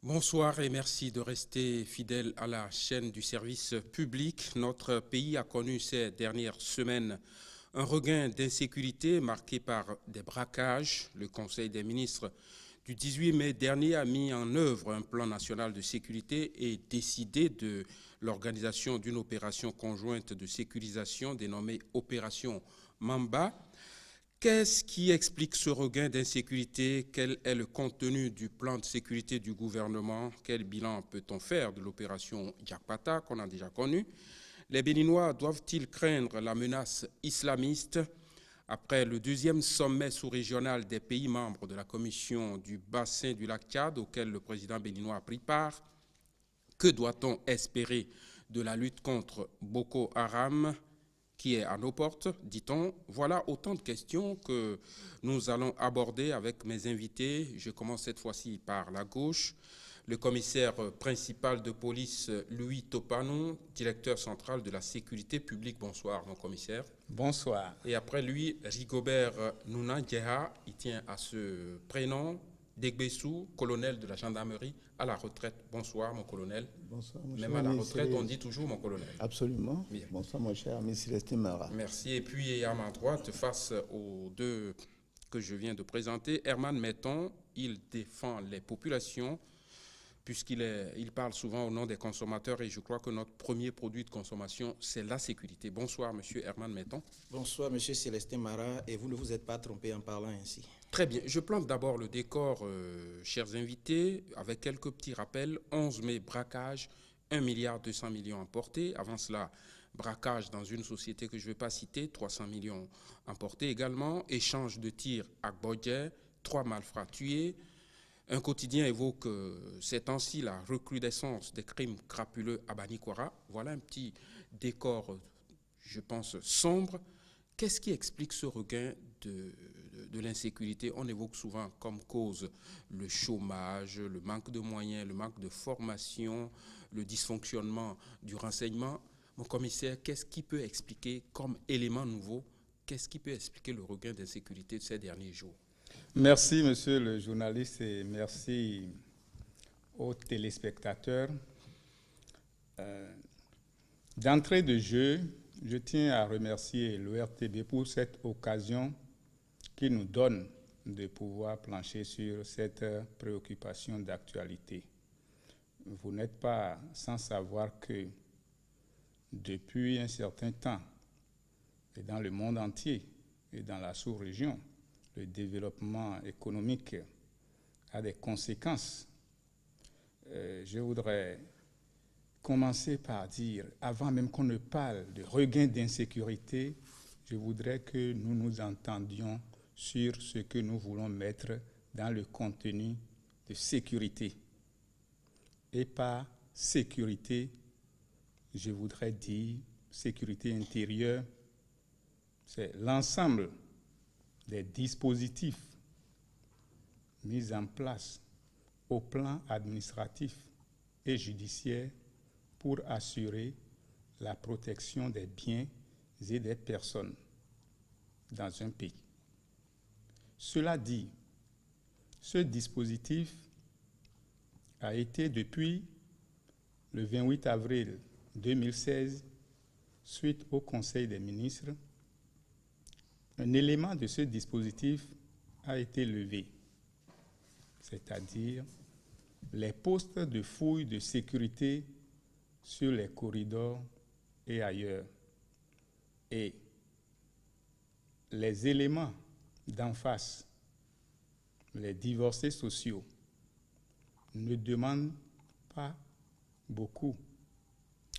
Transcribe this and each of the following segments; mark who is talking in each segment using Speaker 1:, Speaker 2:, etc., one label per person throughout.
Speaker 1: Bonsoir et merci de rester fidèle à la chaîne du service public. Notre pays a connu ces dernières semaines un regain d'insécurité marqué par des braquages. Le Conseil des ministres du 18 mai dernier a mis en œuvre un plan national de sécurité et décidé de l'organisation d'une opération conjointe de sécurisation dénommée Opération Mamba. Qu'est-ce qui explique ce regain d'insécurité? Quel est le contenu du plan de sécurité du gouvernement? Quel bilan peut-on faire de l'opération Jakpata qu'on a déjà connue? Les Béninois doivent-ils craindre la menace islamiste? Après le deuxième sommet sous-régional des pays membres de la commission du bassin du lac Tchad, auquel le président béninois a pris part, que doit-on espérer de la lutte contre Boko Haram qui est à nos portes, dit-on? Voilà autant de questions que nous allons aborder avec mes invités. Je commence cette fois-ci par la gauche. Le commissaire principal de police, Louis Topanou, directeur central de la sécurité publique. Bonsoir, mon commissaire.
Speaker 2: Bonsoir.
Speaker 1: Et après lui, Rigobert Nounandjeha, il tient à ce prénom, Degbessou, colonel de la gendarmerie, à la retraite. Bonsoir, mon colonel.
Speaker 3: Bonsoir,
Speaker 1: Même à la retraite, on dit toujours mon colonel.
Speaker 3: Absolument.
Speaker 1: Bien.
Speaker 3: Bonsoir, mon cher ami Célestin Mara.
Speaker 1: Merci. Et puis, à ma droite, face aux deux que je viens de présenter, Herman Metton, il défend les populations, puisqu'il parle souvent au nom des consommateurs, et je crois que notre premier produit de consommation, c'est la sécurité. Bonsoir, monsieur Herman Metton.
Speaker 4: Bonsoir, monsieur Célestin Mara, et vous ne vous êtes pas trompé en parlant ainsi.
Speaker 1: Très bien. Je plante d'abord le décor, chers invités, avec quelques petits rappels. 11 mai, braquage, 1,2 milliard emportés. Avant cela, braquage dans une société que je ne vais pas citer, 300 millions emportés également. Échange de tirs à Bodje, 3 malfrats tués. Un quotidien évoque ces temps-ci la recrudescence des crimes crapuleux à Banikwara. Voilà un petit décor, je pense, sombre. Qu'est-ce qui explique ce regain de l'insécurité? On évoque souvent comme cause le chômage, le manque de moyens, le manque de formation, le dysfonctionnement du renseignement. Mon commissaire, qu'est-ce qui peut expliquer comme élément nouveau, qu'est-ce qui peut expliquer le regain d'insécurité de ces derniers jours?
Speaker 2: Merci, monsieur le journaliste, et merci aux téléspectateurs. D'entrée de jeu, je tiens à remercier l'ORTB pour cette occasion qui nous donne de pouvoir plancher sur cette préoccupation d'actualité. Vous n'êtes pas sans savoir que depuis un certain temps, et dans le monde entier et dans la sous-région, le développement économique a des conséquences. Je voudrais commencer par dire, avant même qu'on ne parle de regain d'insécurité, je voudrais que nous nous entendions sur ce que nous voulons mettre dans le contenu de sécurité. Et par sécurité, je voudrais dire sécurité intérieure, c'est l'ensemble des dispositifs mis en place au plan administratif et judiciaire pour assurer la protection des biens et des personnes dans un pays. Cela dit, ce dispositif a été depuis le 28 avril 2016, suite au Conseil des ministres, un élément de ce dispositif a été levé, c'est-à-dire les postes de fouille de sécurité sur les corridors et ailleurs. Et les éléments d'en face, les divorcés sociaux, ne demandent pas beaucoup.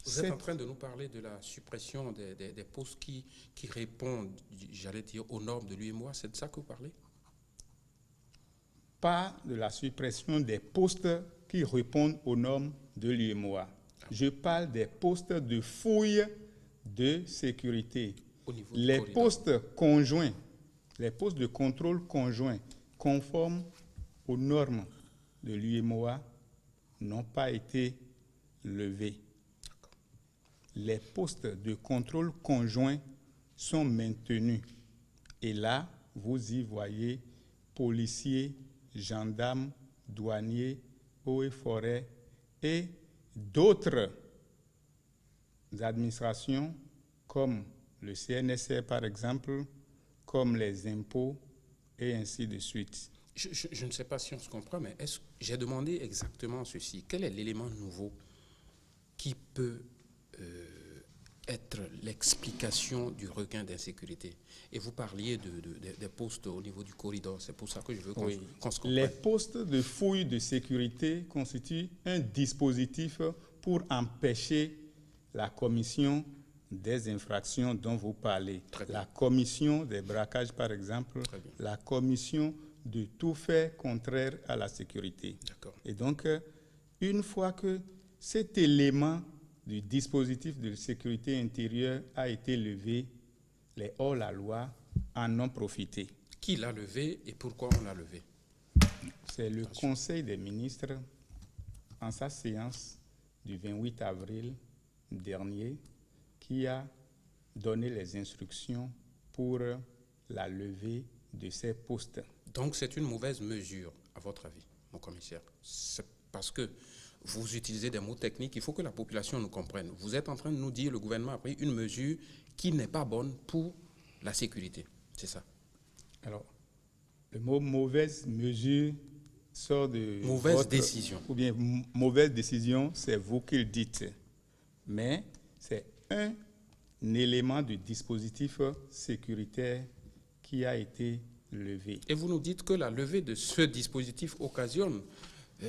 Speaker 1: Vous êtes en train de nous parler de la suppression des postes qui répondent, j'allais dire, aux normes de l'UEMOA. C'est de ça que vous parlez?
Speaker 2: Pas de la suppression des postes qui répondent aux normes de l'UEMOA. Je parle des postes de fouille de sécurité. Les postes conjoints, les postes de contrôle conjoint conformes aux normes de l'UEMOA n'ont pas été levés. Les postes de contrôle conjoint sont maintenus. Et là, vous y voyez policiers, gendarmes, douaniers, eaux et forêts et d'autres administrations comme le CNSR par exemple, comme les impôts et ainsi de suite.
Speaker 1: Je ne sais pas si on se comprend, mais j'ai demandé exactement ceci. Quel est l'élément nouveau qui peut être l'explication du regain d'insécurité? Et vous parliez des postes au niveau du corridor. C'est pour ça que je veux qu'on se comprenne.
Speaker 2: Les postes de fouille de sécurité constituent un dispositif pour empêcher la commission des infractions dont vous parlez. La commission des braquages, par exemple, la commission de tout fait contraire à la sécurité. Et donc, une fois que cet élément du dispositif de sécurité intérieure a été levé, les hors-la-loi en ont profité.
Speaker 1: Qui l'a levé et pourquoi on l'a levé?
Speaker 2: C'est le Conseil des ministres, en sa séance du 28 avril dernier, qui a donné les instructions pour la levée de ces postes.
Speaker 1: Donc c'est une mauvaise mesure, à votre avis, mon commissaire? C'est parce que vous utilisez des mots techniques, il faut que la population nous comprenne. Vous êtes en train de nous dire que le gouvernement a pris une mesure qui n'est pas bonne pour la sécurité. C'est ça?
Speaker 2: Alors, le mot mauvaise mesure sort de...
Speaker 1: Mauvaise décision.
Speaker 2: Ou bien mauvaise décision, c'est vous qui le dites. Mais c'est un élément du dispositif sécuritaire qui a été levé.
Speaker 1: Et vous nous dites que la levée de ce dispositif occasionne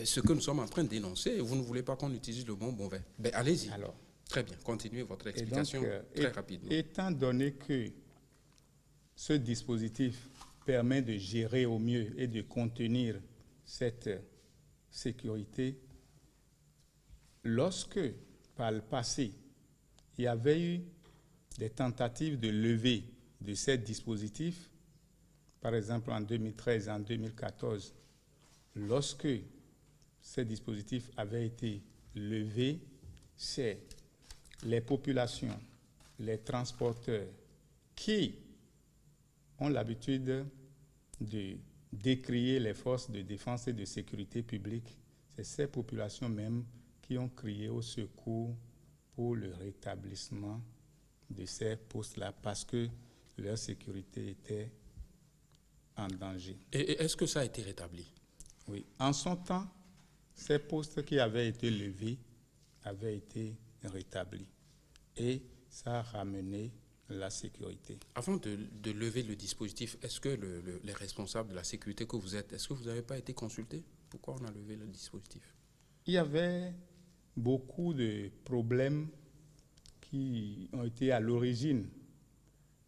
Speaker 1: ce que nous sommes en train de dénoncer et vous ne voulez pas qu'on utilise le mot mauvais. Ben, allez-y.
Speaker 2: Alors,
Speaker 1: très bien, continuez votre explication très rapidement.
Speaker 2: Étant donné que ce dispositif permet de gérer au mieux et de contenir cette sécurité, lorsque, par le passé, il y avait eu des tentatives de levée de ces dispositifs, par exemple en 2013 et en 2014, lorsque ces dispositifs avaient été levés, c'est les populations, les transporteurs qui ont l'habitude de décrier les forces de défense et de sécurité publique, c'est ces populations même qui ont crié au secours pour le rétablissement de ces postes-là parce que leur sécurité était en danger.
Speaker 1: Et est-ce que ça a été rétabli?
Speaker 2: Oui. En son temps, ces postes qui avaient été levés avaient été rétablis et ça a ramené la sécurité.
Speaker 1: Avant de lever le dispositif, est-ce que les responsables de la sécurité que vous êtes, est-ce que vous n'avez pas été consultés? Pourquoi on a levé le dispositif?
Speaker 2: Il y avait beaucoup de problèmes qui ont été à l'origine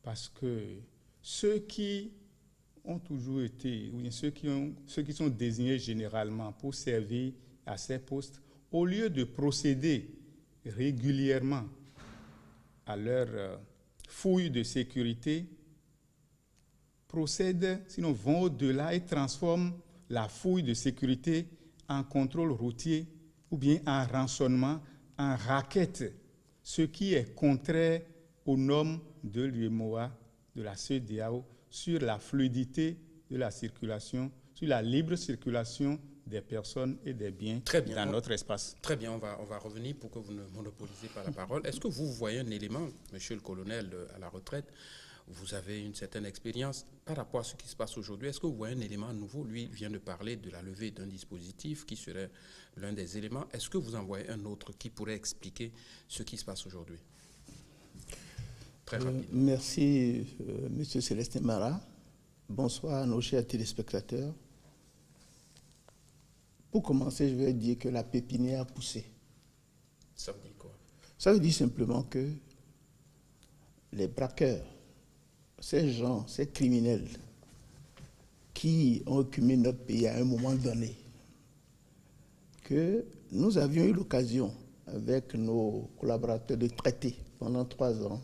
Speaker 2: parce que ceux qui ont toujours été, ou ceux qui sont désignés généralement pour servir à ces postes, au lieu de procéder régulièrement à leur fouille de sécurité, procèdent, sinon vont au-delà et transforment la fouille de sécurité en contrôle routier ou bien en rançonnement, en racket, ce qui est contraire aux normes de l'UEMOA, de la CEDEAO, sur la fluidité de la circulation, sur la libre circulation des personnes et des biens dans notre espace.
Speaker 1: Très bien, on va revenir pour que vous ne monopolisez pas la parole. Est-ce que vous voyez un élément, monsieur le colonel à la retraite, vous avez une certaine expérience par rapport à ce qui se passe aujourd'hui, est-ce que vous voyez un élément nouveau? Lui vient de parler de la levée d'un dispositif qui serait l'un des éléments. Est-ce que vous en voyez un autre qui pourrait expliquer ce qui se passe aujourd'hui? Très rapidement.
Speaker 3: Merci, monsieur Célestin Mara. Bonsoir à nos chers téléspectateurs. Pour commencer, je vais dire que la pépinière a poussé.
Speaker 1: Ça veut dire quoi?
Speaker 3: Ça veut dire simplement que les braqueurs, ces gens, ces criminels qui ont occupé notre pays à un moment donné, que nous avions eu l'occasion, avec nos collaborateurs, de traiter pendant 3 ans.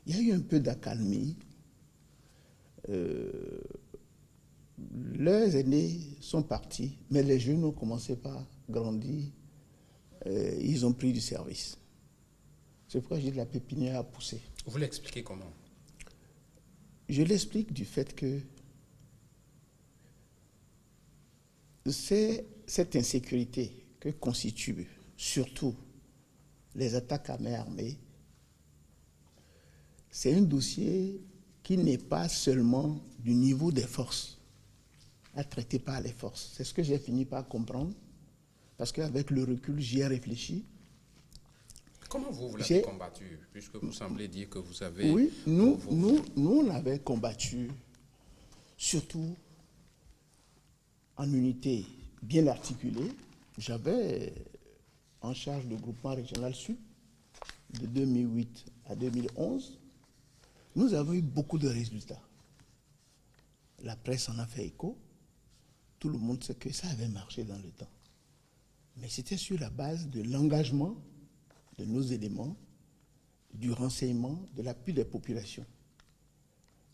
Speaker 3: Il y a eu un peu d'accalmie. Leurs aînés sont partis, mais les jeunes ont commencé par grandir. Ils ont pris du service. C'est pourquoi je dis que la pépinière a poussé.
Speaker 1: Vous l'expliquez comment?
Speaker 3: Je l'explique du fait que ces cette insécurité que constituent surtout les attaques à main armée, c'est un dossier qui n'est pas seulement du niveau des forces, à traiter par les forces. C'est ce que j'ai fini par comprendre, parce qu'avec le recul, j'y ai réfléchi.
Speaker 1: Comment vous l'avez combattu, puisque vous semblez dire que vous avez...
Speaker 3: Oui, nous, on avait combattu, surtout en unité bien articulée. J'avais en charge le groupement régional Sud de 2008 à 2011. Nous avons eu beaucoup de résultats. La presse en a fait écho. Tout le monde sait que ça avait marché dans le temps. Mais c'était sur la base de l'engagement de nos éléments, du renseignement, de l'appui des populations.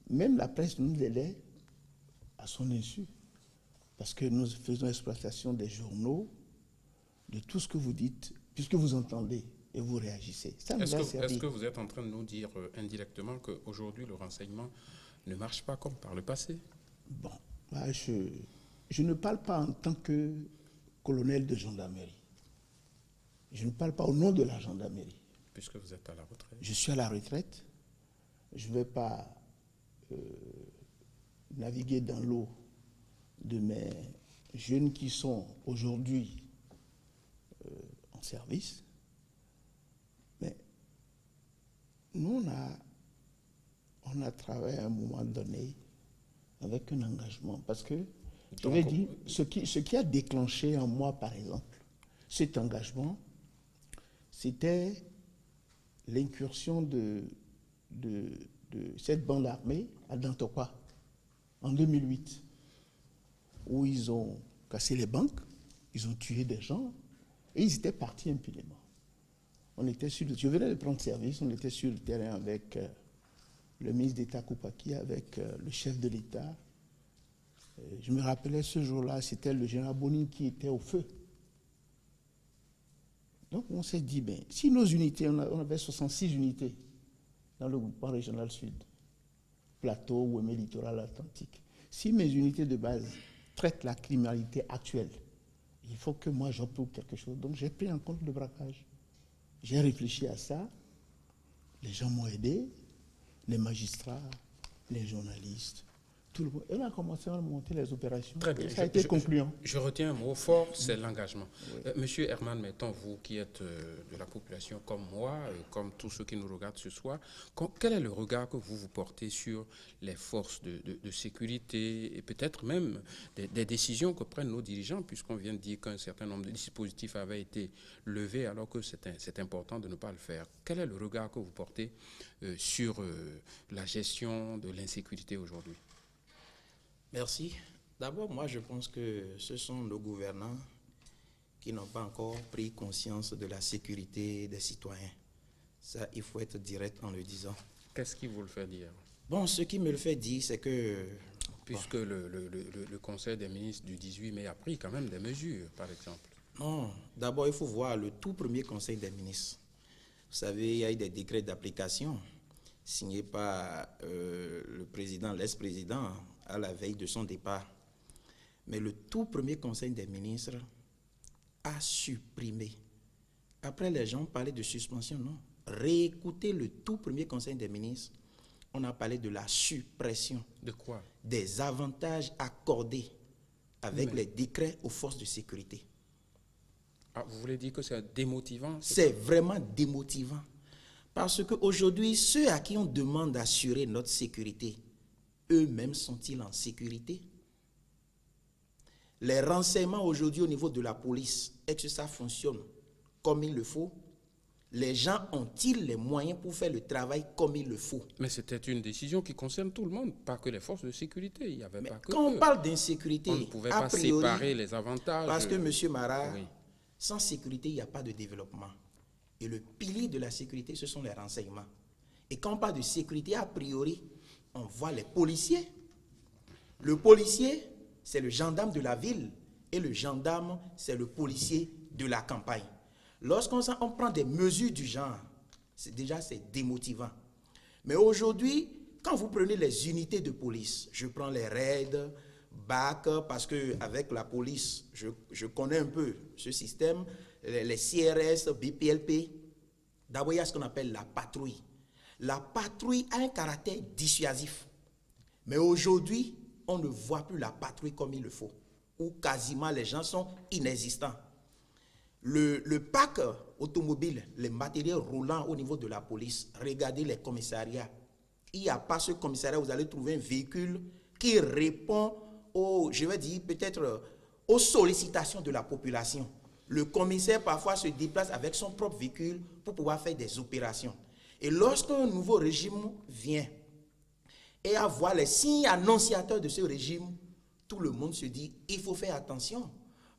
Speaker 3: Même la presse nous aidait à son insu, parce que nous faisons exploitation des journaux, de tout ce que vous dites, puisque vous entendez et vous réagissez.
Speaker 1: Est-ce que vous êtes en train de nous dire indirectement qu'aujourd'hui le renseignement ne marche pas comme par le passé?
Speaker 3: Bon, bah, je ne parle pas en tant que colonel de gendarmerie. Je ne parle pas au nom de la gendarmerie.
Speaker 1: Puisque vous êtes à la retraite.
Speaker 3: Je suis à la retraite. Je ne vais pas naviguer dans l'eau de mes jeunes qui sont aujourd'hui en service. Mais nous, on a travaillé à un moment donné avec un engagement. Parce que, je vais dire, ce qui a déclenché en moi, par exemple, cet engagement, c'était l'incursion de cette bande armée à Dantokwa en 2008, où ils ont cassé les banques, ils ont tué des gens, et ils étaient partis impunément. Je venais de prendre service, on était sur le terrain avec le ministre d'État Koupaki, avec le chef de l'État. Je me rappelais ce jour-là, c'était le général Boni qui était au feu. Donc on s'est dit, ben, si nos unités, on avait 66 unités dans le groupement régional Sud, Plateau, Ouémé, Littoral Atlantique, si mes unités de base traitent la criminalité actuelle, il faut que moi j'opte pour quelque chose. Donc j'ai pris en compte le braquage. J'ai réfléchi à ça, les gens m'ont aidé, les magistrats, les journalistes, tout le monde. Et on a commencé à monter les opérations.
Speaker 1: Très bien.
Speaker 3: Ça a été concluant.
Speaker 1: Je retiens un mot fort, c'est l'engagement. Oui. Monsieur Herman, mettons, vous qui êtes de la population comme moi, comme tous ceux qui nous regardent ce soir, quel est le regard que vous portez sur les forces de sécurité et peut-être même des décisions que prennent nos dirigeants, puisqu'on vient de dire qu'un certain nombre de dispositifs avaient été levés alors que c'est important de ne pas le faire. Quel est le regard que vous portez sur la gestion de l'insécurité aujourd'hui?
Speaker 4: Merci. D'abord, moi, je pense que ce sont nos gouvernants qui n'ont pas encore pris conscience de la sécurité des citoyens. Ça, il faut être direct en le disant.
Speaker 1: Qu'est-ce qui vous le fait dire?
Speaker 4: Bon, ce qui me le fait dire, c'est que...
Speaker 1: Puisque le Conseil des ministres du 18 mai a pris quand même des mesures, par exemple.
Speaker 4: Non, d'abord, il faut voir le tout premier Conseil des ministres. Vous savez, il y a eu des décrets d'application signés par le président, l'ex-président, à la veille de son départ. Mais le tout premier Conseil des ministres a supprimé. Après, les gens parlaient de suspension, non. Réécoutez le tout premier Conseil des ministres, on a parlé de la suppression.
Speaker 1: De quoi?
Speaker 4: Des avantages accordés avec les décrets aux forces de sécurité.
Speaker 1: Ah, vous voulez dire que c'est démotivant?
Speaker 4: C'est vraiment démotivant. Parce qu'aujourd'hui, ceux à qui on demande d'assurer notre sécurité, eux-mêmes sont-ils en sécurité? Les renseignements aujourd'hui au niveau de la police, est-ce que ça fonctionne comme il le faut? Les gens ont-ils les moyens pour faire le travail comme il le faut?
Speaker 1: Mais c'était une décision qui concerne tout le monde, pas que les forces de sécurité. Il y avait pas que
Speaker 4: quand on parle d'insécurité,
Speaker 1: on ne pouvait pas séparer les avantages.
Speaker 4: Parce que M. Marat, oui, sans sécurité, il n'y a pas de développement. Et le pilier de la sécurité, ce sont les renseignements. Et quand on parle de sécurité, a priori, on voit les policiers. Le policier, c'est le gendarme de la ville. Et le gendarme, c'est le policier de la campagne. Lorsqu'on prend des mesures du genre, c'est démotivant. Mais aujourd'hui, quand vous prenez les unités de police, je prends les raids, BAC, parce qu'avec la police, je connais un peu ce système, les CRS, BPLP. D'abord, il y a ce qu'on appelle la patrouille. La patrouille a un caractère dissuasif. Mais aujourd'hui, on ne voit plus la patrouille comme il le faut, où quasiment les gens sont inexistants. Le parc automobile, les matériels roulants au niveau de la police, regardez les commissariats. Il n'y a pas ce commissariat où vous allez trouver un véhicule qui répond aux, je vais dire peut-être, aux sollicitations de la population. Le commissaire parfois se déplace avec son propre véhicule pour pouvoir faire des opérations. Et lorsqu'un nouveau régime vient et à voir les signes annonciateurs de ce régime, tout le monde se dit, il faut faire attention.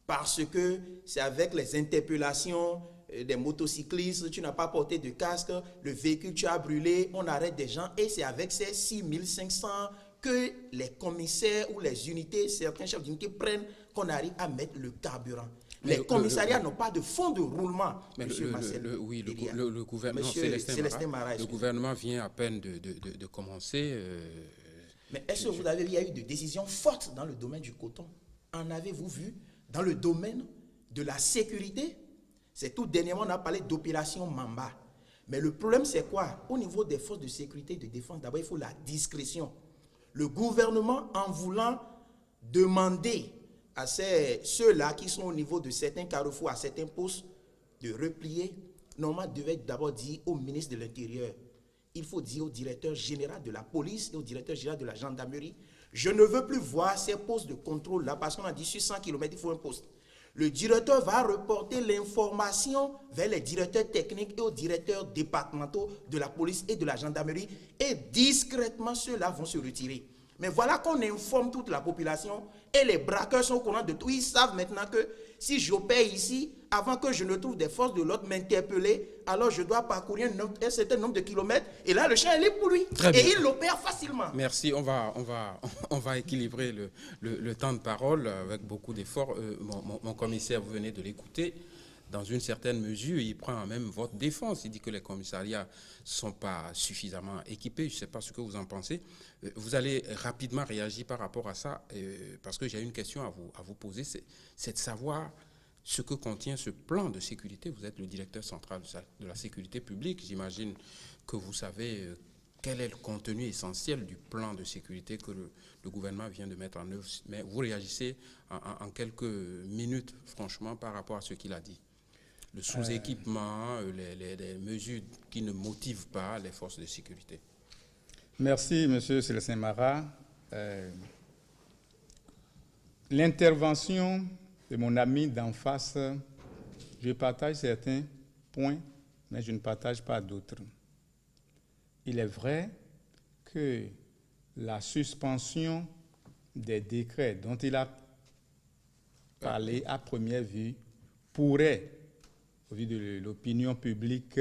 Speaker 4: Parce que c'est avec les interpellations des motocyclistes, tu n'as pas porté de casque, le véhicule tu as brûlé, on arrête des gens et c'est avec ces 6500 que les commissaires ou les unités, certains chefs d'unité prennent qu'on arrive à mettre le carburant. Les commissariats n'ont pas de fonds de roulement.
Speaker 1: Mais le gouvernement,
Speaker 4: Célestin Mara,
Speaker 1: le gouvernement vient à peine de commencer.
Speaker 4: Mais est-ce que vous avez vu, il y a eu des décisions fortes dans le domaine du coton? En avez-vous vu dans le domaine de la sécurité? C'est tout dernièrement, on a parlé d'opération Mamba. Mais le problème, c'est quoi? Au niveau des forces de sécurité et de défense, d'abord, il faut la discrétion. Le gouvernement, en voulant demander à ceux-là qui sont au niveau de certains carrefours, à certains postes, de replier, normalement, devait d'abord dire au ministre de l'Intérieur, il faut dire au directeur général de la police et au directeur général de la gendarmerie, je ne veux plus voir ces postes de contrôle-là, parce qu'on a dit sur 100 km, il faut un poste. Le directeur va reporter l'information vers les directeurs techniques et aux directeurs départementaux de la police et de la gendarmerie, et discrètement, ceux-là vont se retirer. Mais voilà qu'on informe toute la population et les braqueurs sont au courant de tout. Ils savent maintenant que si j'opère ici, avant que je ne trouve des forces de l'ordre m'interpeller, alors je dois parcourir un certain nombre de kilomètres et là le champ est libre pour lui. Et il l'opère facilement.
Speaker 1: Merci, on va équilibrer le temps de parole avec beaucoup d'efforts. Mon commissaire, vous venez de l'écouter. Dans une certaine mesure, il prend même votre défense. Il dit que les commissariats ne sont pas suffisamment équipés. Je ne sais pas ce que vous en pensez. Vous allez rapidement réagir par rapport à ça, parce que j'ai une question à vous poser. C'est de savoir ce que contient ce plan de sécurité. Vous êtes le directeur central de la sécurité publique. J'imagine que vous savez quel est le contenu essentiel du plan de sécurité que le gouvernement vient de mettre en œuvre. Mais vous réagissez en quelques minutes, franchement, par rapport à ce qu'il a dit. Le sous-équipement, les mesures qui ne motivent pas les forces de sécurité.
Speaker 2: Merci, M. Célestin Mara. L'intervention de mon ami d'en face, je partage certains points, mais je ne partage pas d'autres. Il est vrai que la suspension des décrets dont il a parlé à première vue pourrait, au vu de l'opinion publique,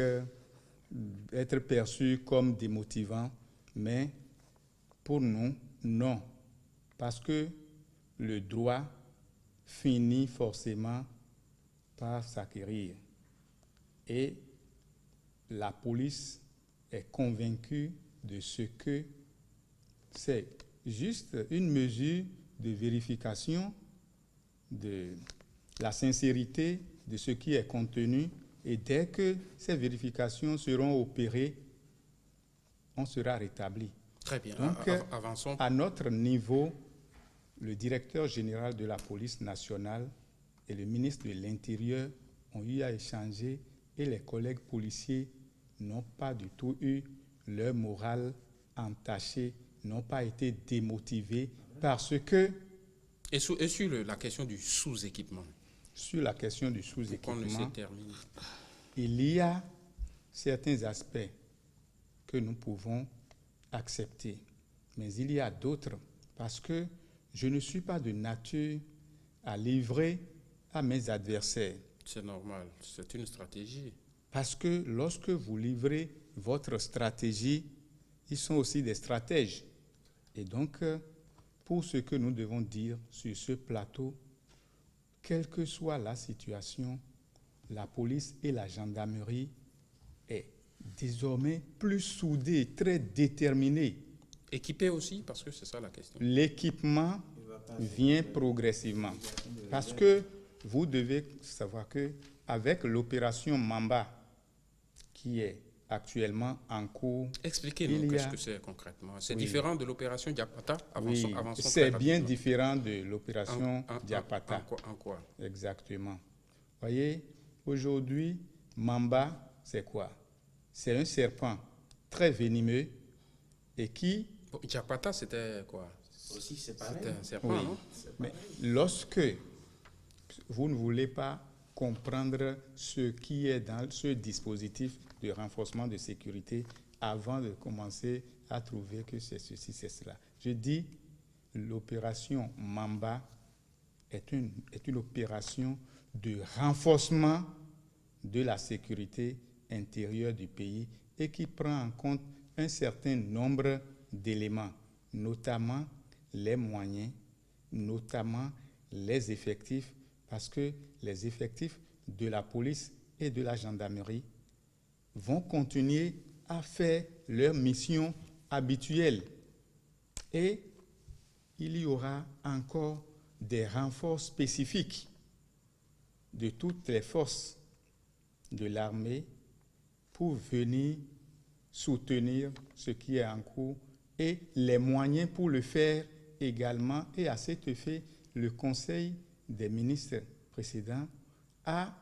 Speaker 2: être perçue comme démotivant, mais pour nous, non. Parce que le droit finit forcément par s'acquérir. Et la police est convaincue de ce que c'est juste une mesure de vérification de la sincérité de ce qui est contenu, et dès que ces vérifications seront opérées, on sera rétabli.
Speaker 1: Très bien.
Speaker 2: Donc,
Speaker 1: avançons.
Speaker 2: À notre niveau, le directeur général de la police nationale et le ministre de l'Intérieur ont eu à échanger, et les collègues policiers n'ont pas du tout eu leur morale entachée, n'ont pas été démotivés parce que...
Speaker 1: Et sur la question du sous-équipement.
Speaker 2: Sur la question du sous-équipement, il y a certains aspects que nous pouvons accepter, mais il y a d'autres, parce que je ne suis pas de nature à livrer à mes adversaires.
Speaker 1: C'est normal, c'est une stratégie.
Speaker 2: Parce que lorsque vous livrez votre stratégie, ils sont aussi des stratèges. Et donc, pour ce que nous devons dire sur ce plateau, quelle que soit la situation, la police et la gendarmerie est désormais plus soudée, très déterminée.
Speaker 1: Équipée aussi, parce que c'est ça la question.
Speaker 2: L'équipement vient progressivement. Parce que vous devez savoir que avec l'opération Mamba, qui est actuellement en cours,
Speaker 1: Expliquez-nous qu'est-ce que c'est concrètement. C'est différent de l'opération Diapata.
Speaker 2: Oui, c'est bien différent de l'opération Diapata.
Speaker 1: En quoi?
Speaker 2: Exactement. Voyez, aujourd'hui, Mamba, c'est quoi? C'est un serpent très venimeux et qui...
Speaker 1: Diapata, c'était quoi?
Speaker 4: Aussi, c'est pareil.
Speaker 1: C'était un serpent,
Speaker 2: Oui.
Speaker 1: non?
Speaker 2: Mais lorsque vous ne voulez pas comprendre ce qui est dans ce dispositif de renforcement de sécurité avant de commencer à trouver que c'est ceci, c'est cela. Je dis, l'opération Mamba est une opération de renforcement de la sécurité intérieure du pays et qui prend en compte un certain nombre d'éléments, notamment les moyens, notamment les effectifs, parce que les effectifs de la police et de la gendarmerie vont continuer à faire leur mission habituelle. Et il y aura encore des renforts spécifiques de toutes les forces de l'armée pour venir soutenir ce qui est en cours et les moyens pour le faire également. Et à cet effet, le Conseil des ministres précédents a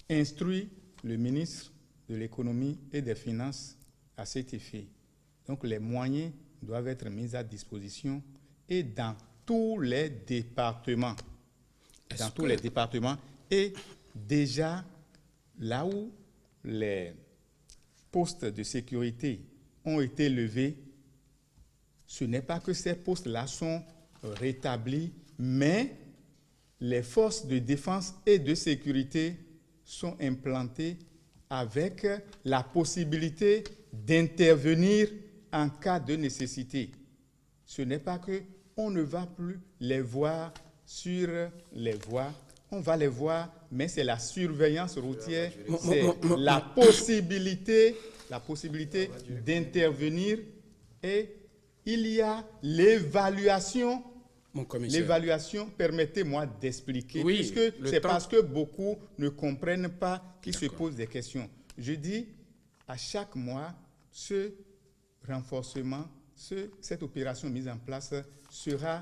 Speaker 2: instruit le ministre de l'économie et des finances à cet effet. Donc les moyens doivent être mis à disposition et dans tous les départements. Les départements. Et déjà, là où les postes de sécurité ont été levés, ce n'est pas que ces postes-là sont rétablis, mais les forces de défense et de sécurité sont implantées avec la possibilité d'intervenir en cas de nécessité. Ce n'est pas qu'on ne va plus les voir sur les voies, on va les voir, mais c'est la surveillance routière, c'est la possibilité d'intervenir et il y a l'évaluation. L'évaluation, permettez-moi d'expliquer, puisque c'est parce que beaucoup ne comprennent pas qu'ils se posent des questions. Je dis, à chaque mois, ce renforcement, cette opération mise en place sera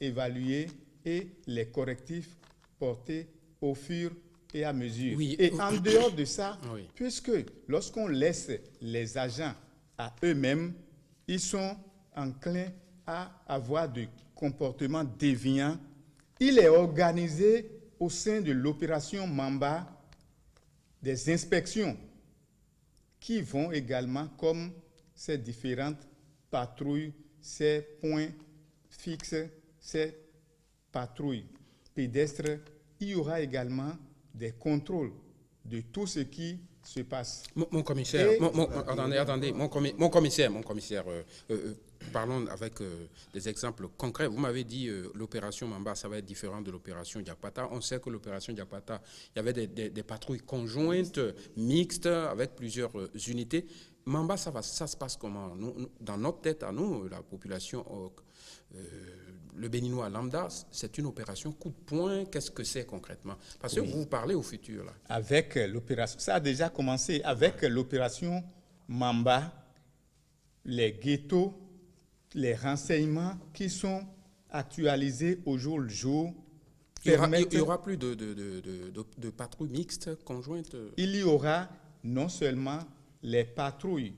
Speaker 2: évaluée et les correctifs portés au fur et à mesure. Et en dehors de ça, puisque lorsqu'on laisse les agents à eux-mêmes, ils sont enclins à avoir de comportements déviants, il est organisé au sein de l'opération Mamba des inspections qui vont également, comme ces différentes patrouilles, ces points fixes, ces patrouilles pédestres, il y aura également des contrôles de tout ce qui se passe.
Speaker 1: Mon commissaire, attendez, mon commissaire, parlons avec des exemples concrets. Vous m'avez dit l'opération Mamba, ça va être différent de l'opération Diapata. On sait que l'opération Diapata, il y avait des patrouilles conjointes, mixtes, avec plusieurs unités. Mamba, ça se passe comment? Nous, dans notre tête, à nous, la population, le Béninois lambda, c'est une opération coup de poing. Qu'est-ce que c'est concrètement? Parce que vous parlez au futur, là.
Speaker 2: Avec l'opération, ça a déjà commencé. Avec l'opération Mamba, les ghettos, les renseignements qui sont actualisés au jour le jour.
Speaker 1: Il y aura plus de patrouilles mixtes, conjointes?
Speaker 2: Il y aura non seulement les patrouilles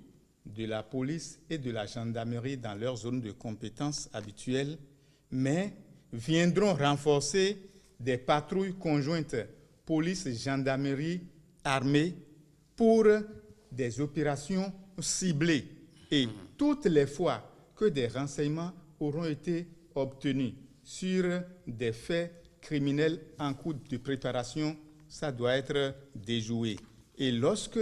Speaker 2: de la police et de la gendarmerie dans leur zone de compétence habituelle, mais viendront renforcer des patrouilles conjointes police, gendarmerie, armée pour des opérations ciblées. Et toutes les fois que des renseignements auront été obtenus sur des faits criminels en cours de préparation, ça doit être déjoué. Et lorsque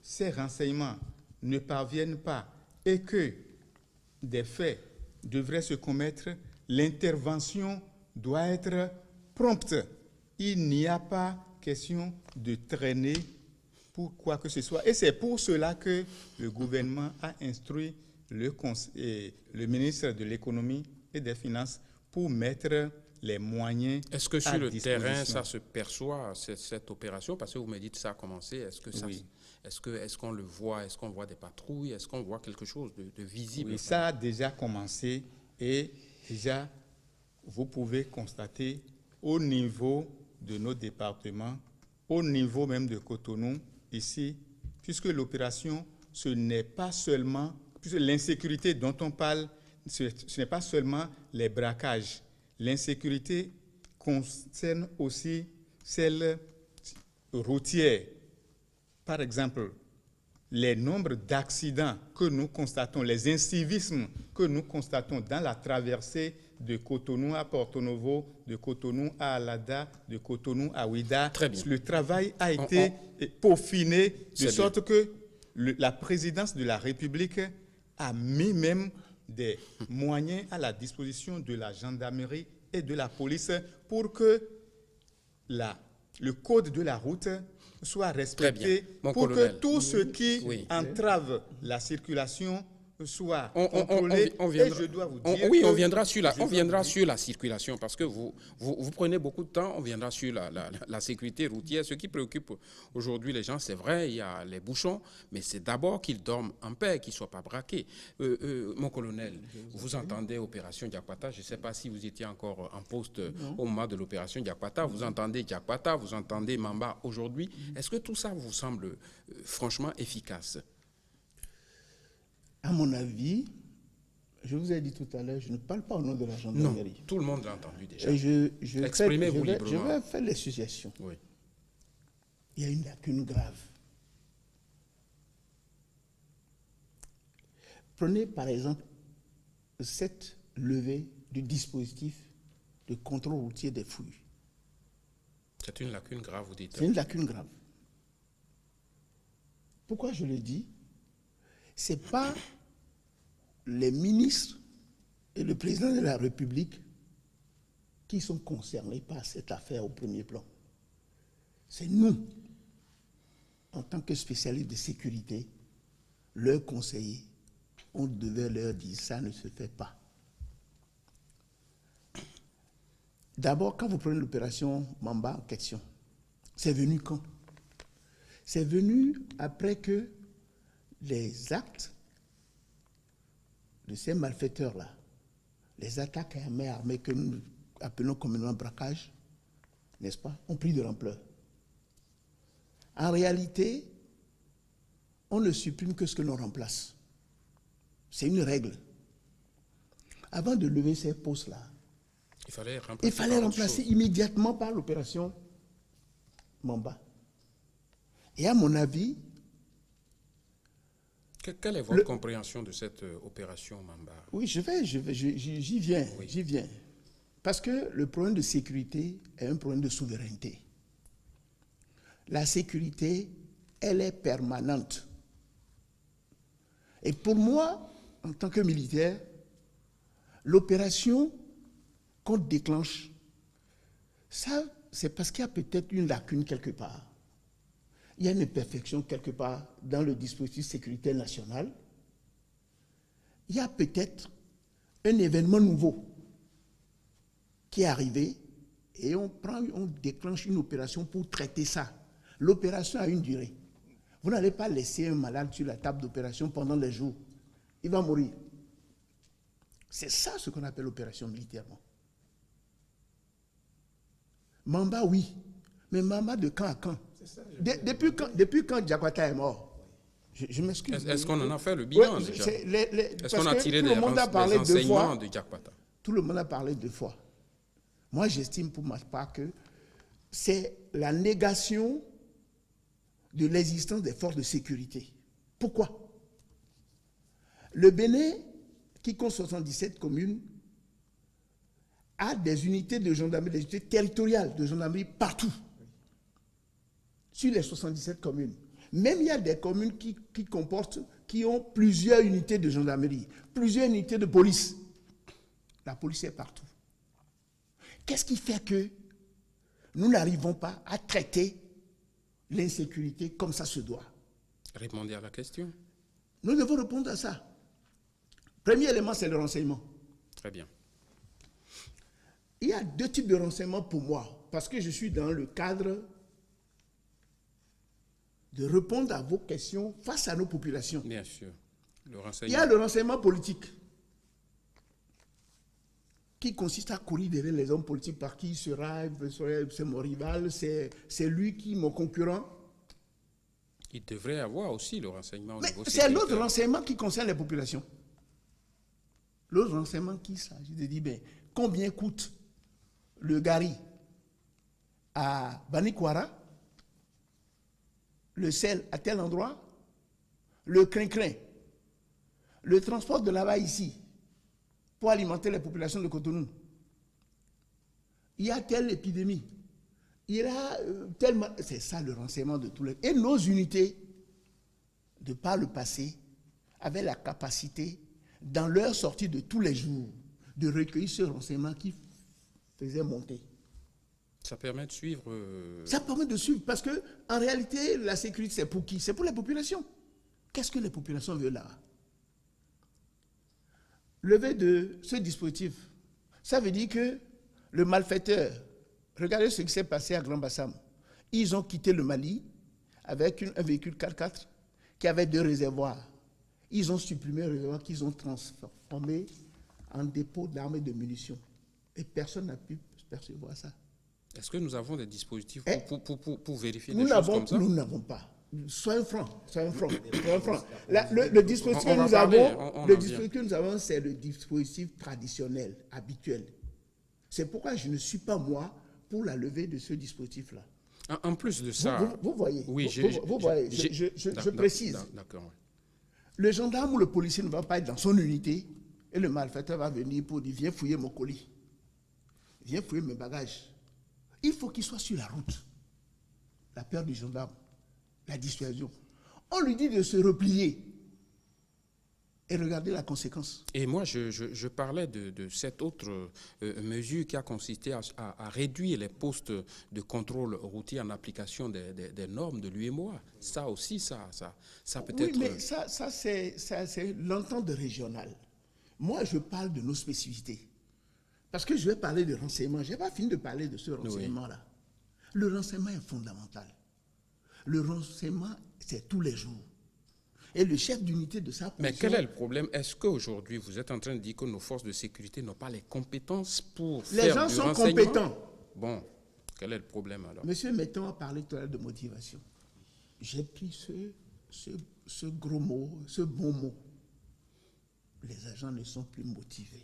Speaker 2: ces renseignements ne parviennent pas et que des faits devraient se commettre, l'intervention doit être prompte. Il n'y a pas question de traîner pour quoi que ce soit. Et c'est pour cela que le gouvernement a instruit le ministre de l'économie et des finances pour mettre les moyens
Speaker 1: Est-ce que sur
Speaker 2: à
Speaker 1: le terrain,
Speaker 2: disposition.
Speaker 1: ça se perçoit, cette opération? Parce que vous me dites que ça a commencé. Est-ce que ça,
Speaker 2: Oui.
Speaker 1: est-ce qu'on le voit? Est-ce qu'on voit des patrouilles? Est-ce qu'on voit quelque chose de visible?
Speaker 2: Oui, ça a déjà commencé et déjà, vous pouvez constater au niveau de nos départements, au niveau même de Cotonou, ici, puisque l'opération, ce n'est pas seulement, puisque l'insécurité dont on parle, ce n'est pas seulement les braquages. L'insécurité concerne aussi celle routière. Par exemple, les nombres d'accidents que nous constatons, les incivismes que nous constatons dans la traversée de Cotonou à Porto Novo, de Cotonou à Alada, de Cotonou à Ouida.
Speaker 1: Très bien.
Speaker 2: Le travail a été peaufiné de
Speaker 1: C'est
Speaker 2: sorte que la présidence de la République a mis même des moyens à la disposition de la gendarmerie et de la police pour que le code de la route soit respecté,
Speaker 1: Mon
Speaker 2: pour
Speaker 1: colonel.
Speaker 2: que tout ce qui
Speaker 1: Oui.
Speaker 2: entrave la circulation soit
Speaker 1: On
Speaker 2: contrôlé.
Speaker 1: viendra,
Speaker 2: et je dois vous dire
Speaker 1: oui,
Speaker 2: que
Speaker 1: on viendra sur
Speaker 2: je dois vous
Speaker 1: sur la circulation parce que vous prenez beaucoup de temps. On viendra sur la sécurité routière. Ce qui préoccupe aujourd'hui les gens, c'est vrai, il y a les bouchons, mais c'est d'abord qu'ils dorment en paix, qu'ils ne soient pas braqués. Mon colonel, vous entendez opération Diakwata. Je ne sais pas si vous étiez encore en poste au moment de l'opération Diakwata. Vous entendez Diakwata, vous entendez Mamba aujourd'hui. Est-ce que tout ça vous semble franchement efficace?
Speaker 3: À mon avis, je vous ai dit tout à l'heure, je ne parle pas au nom de la
Speaker 1: Non,
Speaker 3: gendarmerie.
Speaker 1: tout le monde l'a entendu déjà.
Speaker 3: Et je
Speaker 1: Exprimez-vous
Speaker 3: vais
Speaker 1: librement.
Speaker 3: faire les suggestions.
Speaker 1: Oui.
Speaker 3: Il y a une lacune grave. Prenez par exemple cette levée du dispositif de contrôle routier des fouilles.
Speaker 1: C'est une lacune grave, vous dites.
Speaker 3: C'est une lacune grave. Pourquoi je le dis? Ce n'est pas les ministres et le président de la République qui sont concernés par cette affaire au premier plan. C'est nous, en tant que spécialistes de sécurité, leurs conseillers, on devait leur dire ça ne se fait pas. D'abord, quand vous prenez l'opération Mamba en question, c'est venu quand? C'est venu après que les actes de ces malfaiteurs-là, les attaques à main armée que nous appelons communément braquage, n'est-ce pas, ont pris de l'ampleur. En réalité, on ne supprime que ce que l'on remplace. C'est une règle. Avant de lever ces postes-là,
Speaker 1: Il fallait
Speaker 3: remplacer immédiatement par l'opération Mamba. Et à mon avis,
Speaker 1: quelle est votre compréhension de cette opération Mamba?
Speaker 3: oui, j'y viens,
Speaker 1: Oui.
Speaker 3: j'y viens. Parce que le problème de sécurité est un problème de souveraineté. La sécurité, elle est permanente. Et pour moi, en tant que militaire, l'opération qu'on déclenche, ça, c'est parce qu'il y a peut-être une lacune quelque part. Il y a une imperfection quelque part dans le dispositif sécuritaire national. Il y a peut-être un événement nouveau qui est arrivé et on déclenche une opération pour traiter ça. L'opération a une durée. Vous n'allez pas laisser un malade sur la table d'opération pendant les jours. Il va mourir. C'est ça ce qu'on appelle l'opération militairement. Mamba, oui. Mais Mamba de camp à camp. Depuis quand Diakwata est mort? Je m'excuse.
Speaker 1: Est-ce qu'on en a fait le bilan déjà? Est-ce qu'on a tiré des enseignements de Diakwata?
Speaker 3: Tout le monde a parlé 2 fois. Moi, j'estime pour ma part que c'est la négation de l'existence des forces de sécurité. Pourquoi? Le Bénin, qui compte 77 communes, a des unités de gendarmerie, des unités territoriales de gendarmerie partout, sur les 77 communes. Même il y a des communes qui ont plusieurs unités de gendarmerie, plusieurs unités de police. La police est partout. Qu'est-ce qui fait que nous n'arrivons pas à traiter l'insécurité comme ça se doit?
Speaker 1: Répondez à la question.
Speaker 3: Nous devons répondre à ça. Premier élément, c'est le renseignement.
Speaker 1: Très bien.
Speaker 3: il y a deux types de renseignements pour moi, parce que je suis dans le cadre de répondre à vos questions face à nos populations.
Speaker 1: Bien sûr. Le
Speaker 3: Il y
Speaker 1: renseignement.
Speaker 3: a le renseignement politique, qui consiste à courir derrière les hommes politiques par qui sera, c'est mon rival, c'est lui qui est mon concurrent.
Speaker 1: Il devrait avoir aussi le renseignement au
Speaker 3: Mais
Speaker 1: niveau
Speaker 3: c'est l'autre
Speaker 1: sécuritaire.
Speaker 3: renseignement qui concerne les populations. L'autre renseignement qui s'agit de dire, combien coûte le gari à Banikwara, le sel à tel endroit, le crin-crin, le transport de là-bas ici, pour alimenter les populations de Cotonou. Il y a telle épidémie. Il y a tellement... C'est ça le renseignement de tous les... Et nos unités, de par le passé, avaient la capacité, dans leur sortie de tous les jours, de recueillir ce renseignement qui faisait monter.
Speaker 1: Ça permet de suivre...
Speaker 3: Ça permet de suivre, parce que en réalité, la sécurité, c'est pour qui? C'est pour les populations. Qu'est-ce que les populations veulent là? Lever de ce dispositif, ça veut dire que le malfaiteur, regardez ce qui s'est passé à Grand Bassam. Ils ont quitté le Mali avec un véhicule 4x4 qui avait 2 réservoirs. Ils ont supprimé le réservoir qu'ils ont transformé en dépôt d'armes et de munitions. Et personne n'a pu percevoir ça.
Speaker 1: Est-ce que nous avons des dispositifs pour vérifier
Speaker 3: Nous
Speaker 1: des choses comme ça?
Speaker 3: Nous n'avons pas. Soyons francs. Le dispositif
Speaker 1: On
Speaker 3: que
Speaker 1: va
Speaker 3: nous
Speaker 1: parler,
Speaker 3: avons,
Speaker 1: on
Speaker 3: le
Speaker 1: en
Speaker 3: dispositif que nous avons, c'est le dispositif traditionnel, habituel. C'est pourquoi je ne suis pas, moi, pour la levée de ce dispositif-là.
Speaker 1: En plus de ça...
Speaker 3: Vous voyez,
Speaker 1: oui,
Speaker 3: vous voyez, je précise.
Speaker 1: D'accord. Oui.
Speaker 3: Le gendarme ou le policier ne va pas être dans son unité et le malfaiteur va venir pour dire, viens fouiller mon colis, viens fouiller mes bagages. Il faut qu'il soit sur la route. La peur du gendarme, la dissuasion. On lui dit de se replier et regarder la conséquence.
Speaker 1: Et moi, je parlais de cette autre mesure qui a consisté à réduire les postes de contrôle routier en application des normes de l'UEMOA. Ça aussi, ça peut être...
Speaker 3: Oui, mais ça c'est l'entente régionale. Moi, je parle de nos spécificités. Parce que je vais parler de renseignement. Je n'ai pas fini de parler de ce renseignement-là. Oui. Le renseignement est fondamental. Le renseignement, c'est tous les jours. Et le chef d'unité de sa position...
Speaker 1: Mais quel est le problème? Est-ce qu'aujourd'hui, vous êtes en train de dire que nos forces de sécurité n'ont pas les compétences pour faire du renseignement?
Speaker 3: Les gens sont compétents.
Speaker 1: Bon, quel est le problème alors?
Speaker 3: Monsieur Metton a parlé tout à l'heure de motivation. J'ai pris ce gros mot, ce bon mot. Les agents ne sont plus motivés.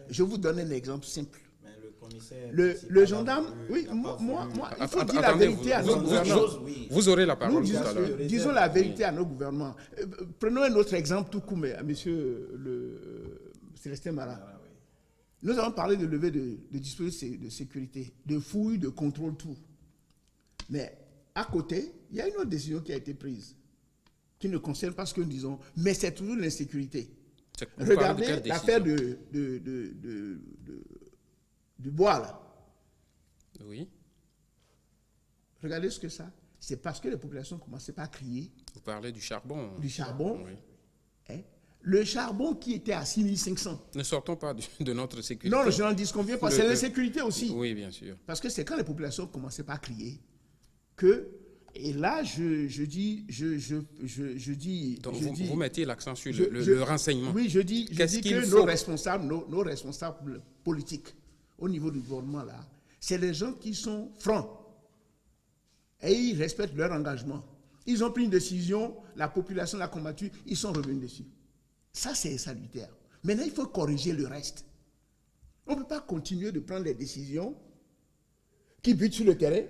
Speaker 3: Je vous donne un exemple simple.
Speaker 4: Mais le commissaire...
Speaker 3: Le gendarme, oui, moi, il faut dire la vérité à nos gouvernements.
Speaker 1: Vous aurez la parole tout à l'heure.
Speaker 3: Disons la vérité à nos gouvernements. Prenons un autre exemple tout court, à monsieur Célestin Mara. Nous avons parlé de levée de dispositifs de sécurité, de fouilles, de contrôle, tout. Mais à côté, il y a une autre décision qui a été prise, qui ne concerne pas ce que nous disons, mais c'est toujours l'insécurité. Regardez l'affaire du bois, là.
Speaker 1: Oui.
Speaker 3: Regardez ce que ça... C'est parce que les populations commençaient pas à crier.
Speaker 1: Vous parlez du charbon.
Speaker 3: Du charbon.
Speaker 1: Oui.
Speaker 3: Hein? Le charbon qui était à 6500.
Speaker 1: Ne sortons pas de notre sécurité.
Speaker 3: Non, je n'en disconviens pas. C'est l'insécurité aussi.
Speaker 1: Oui, bien sûr.
Speaker 3: Parce que c'est quand les populations commençaient pas à crier que... Et là, je dis...
Speaker 1: Donc vous mettez l'accent sur le renseignement.
Speaker 3: Oui, je dis que nos responsables politiques, au niveau du gouvernement, là, c'est les gens qui sont francs. Et ils respectent leur engagement. Ils ont pris une décision, la population l'a combattu, ils sont revenus dessus. Ça, c'est salutaire. Maintenant, il faut corriger le reste. On ne peut pas continuer de prendre des décisions qui butent sur le terrain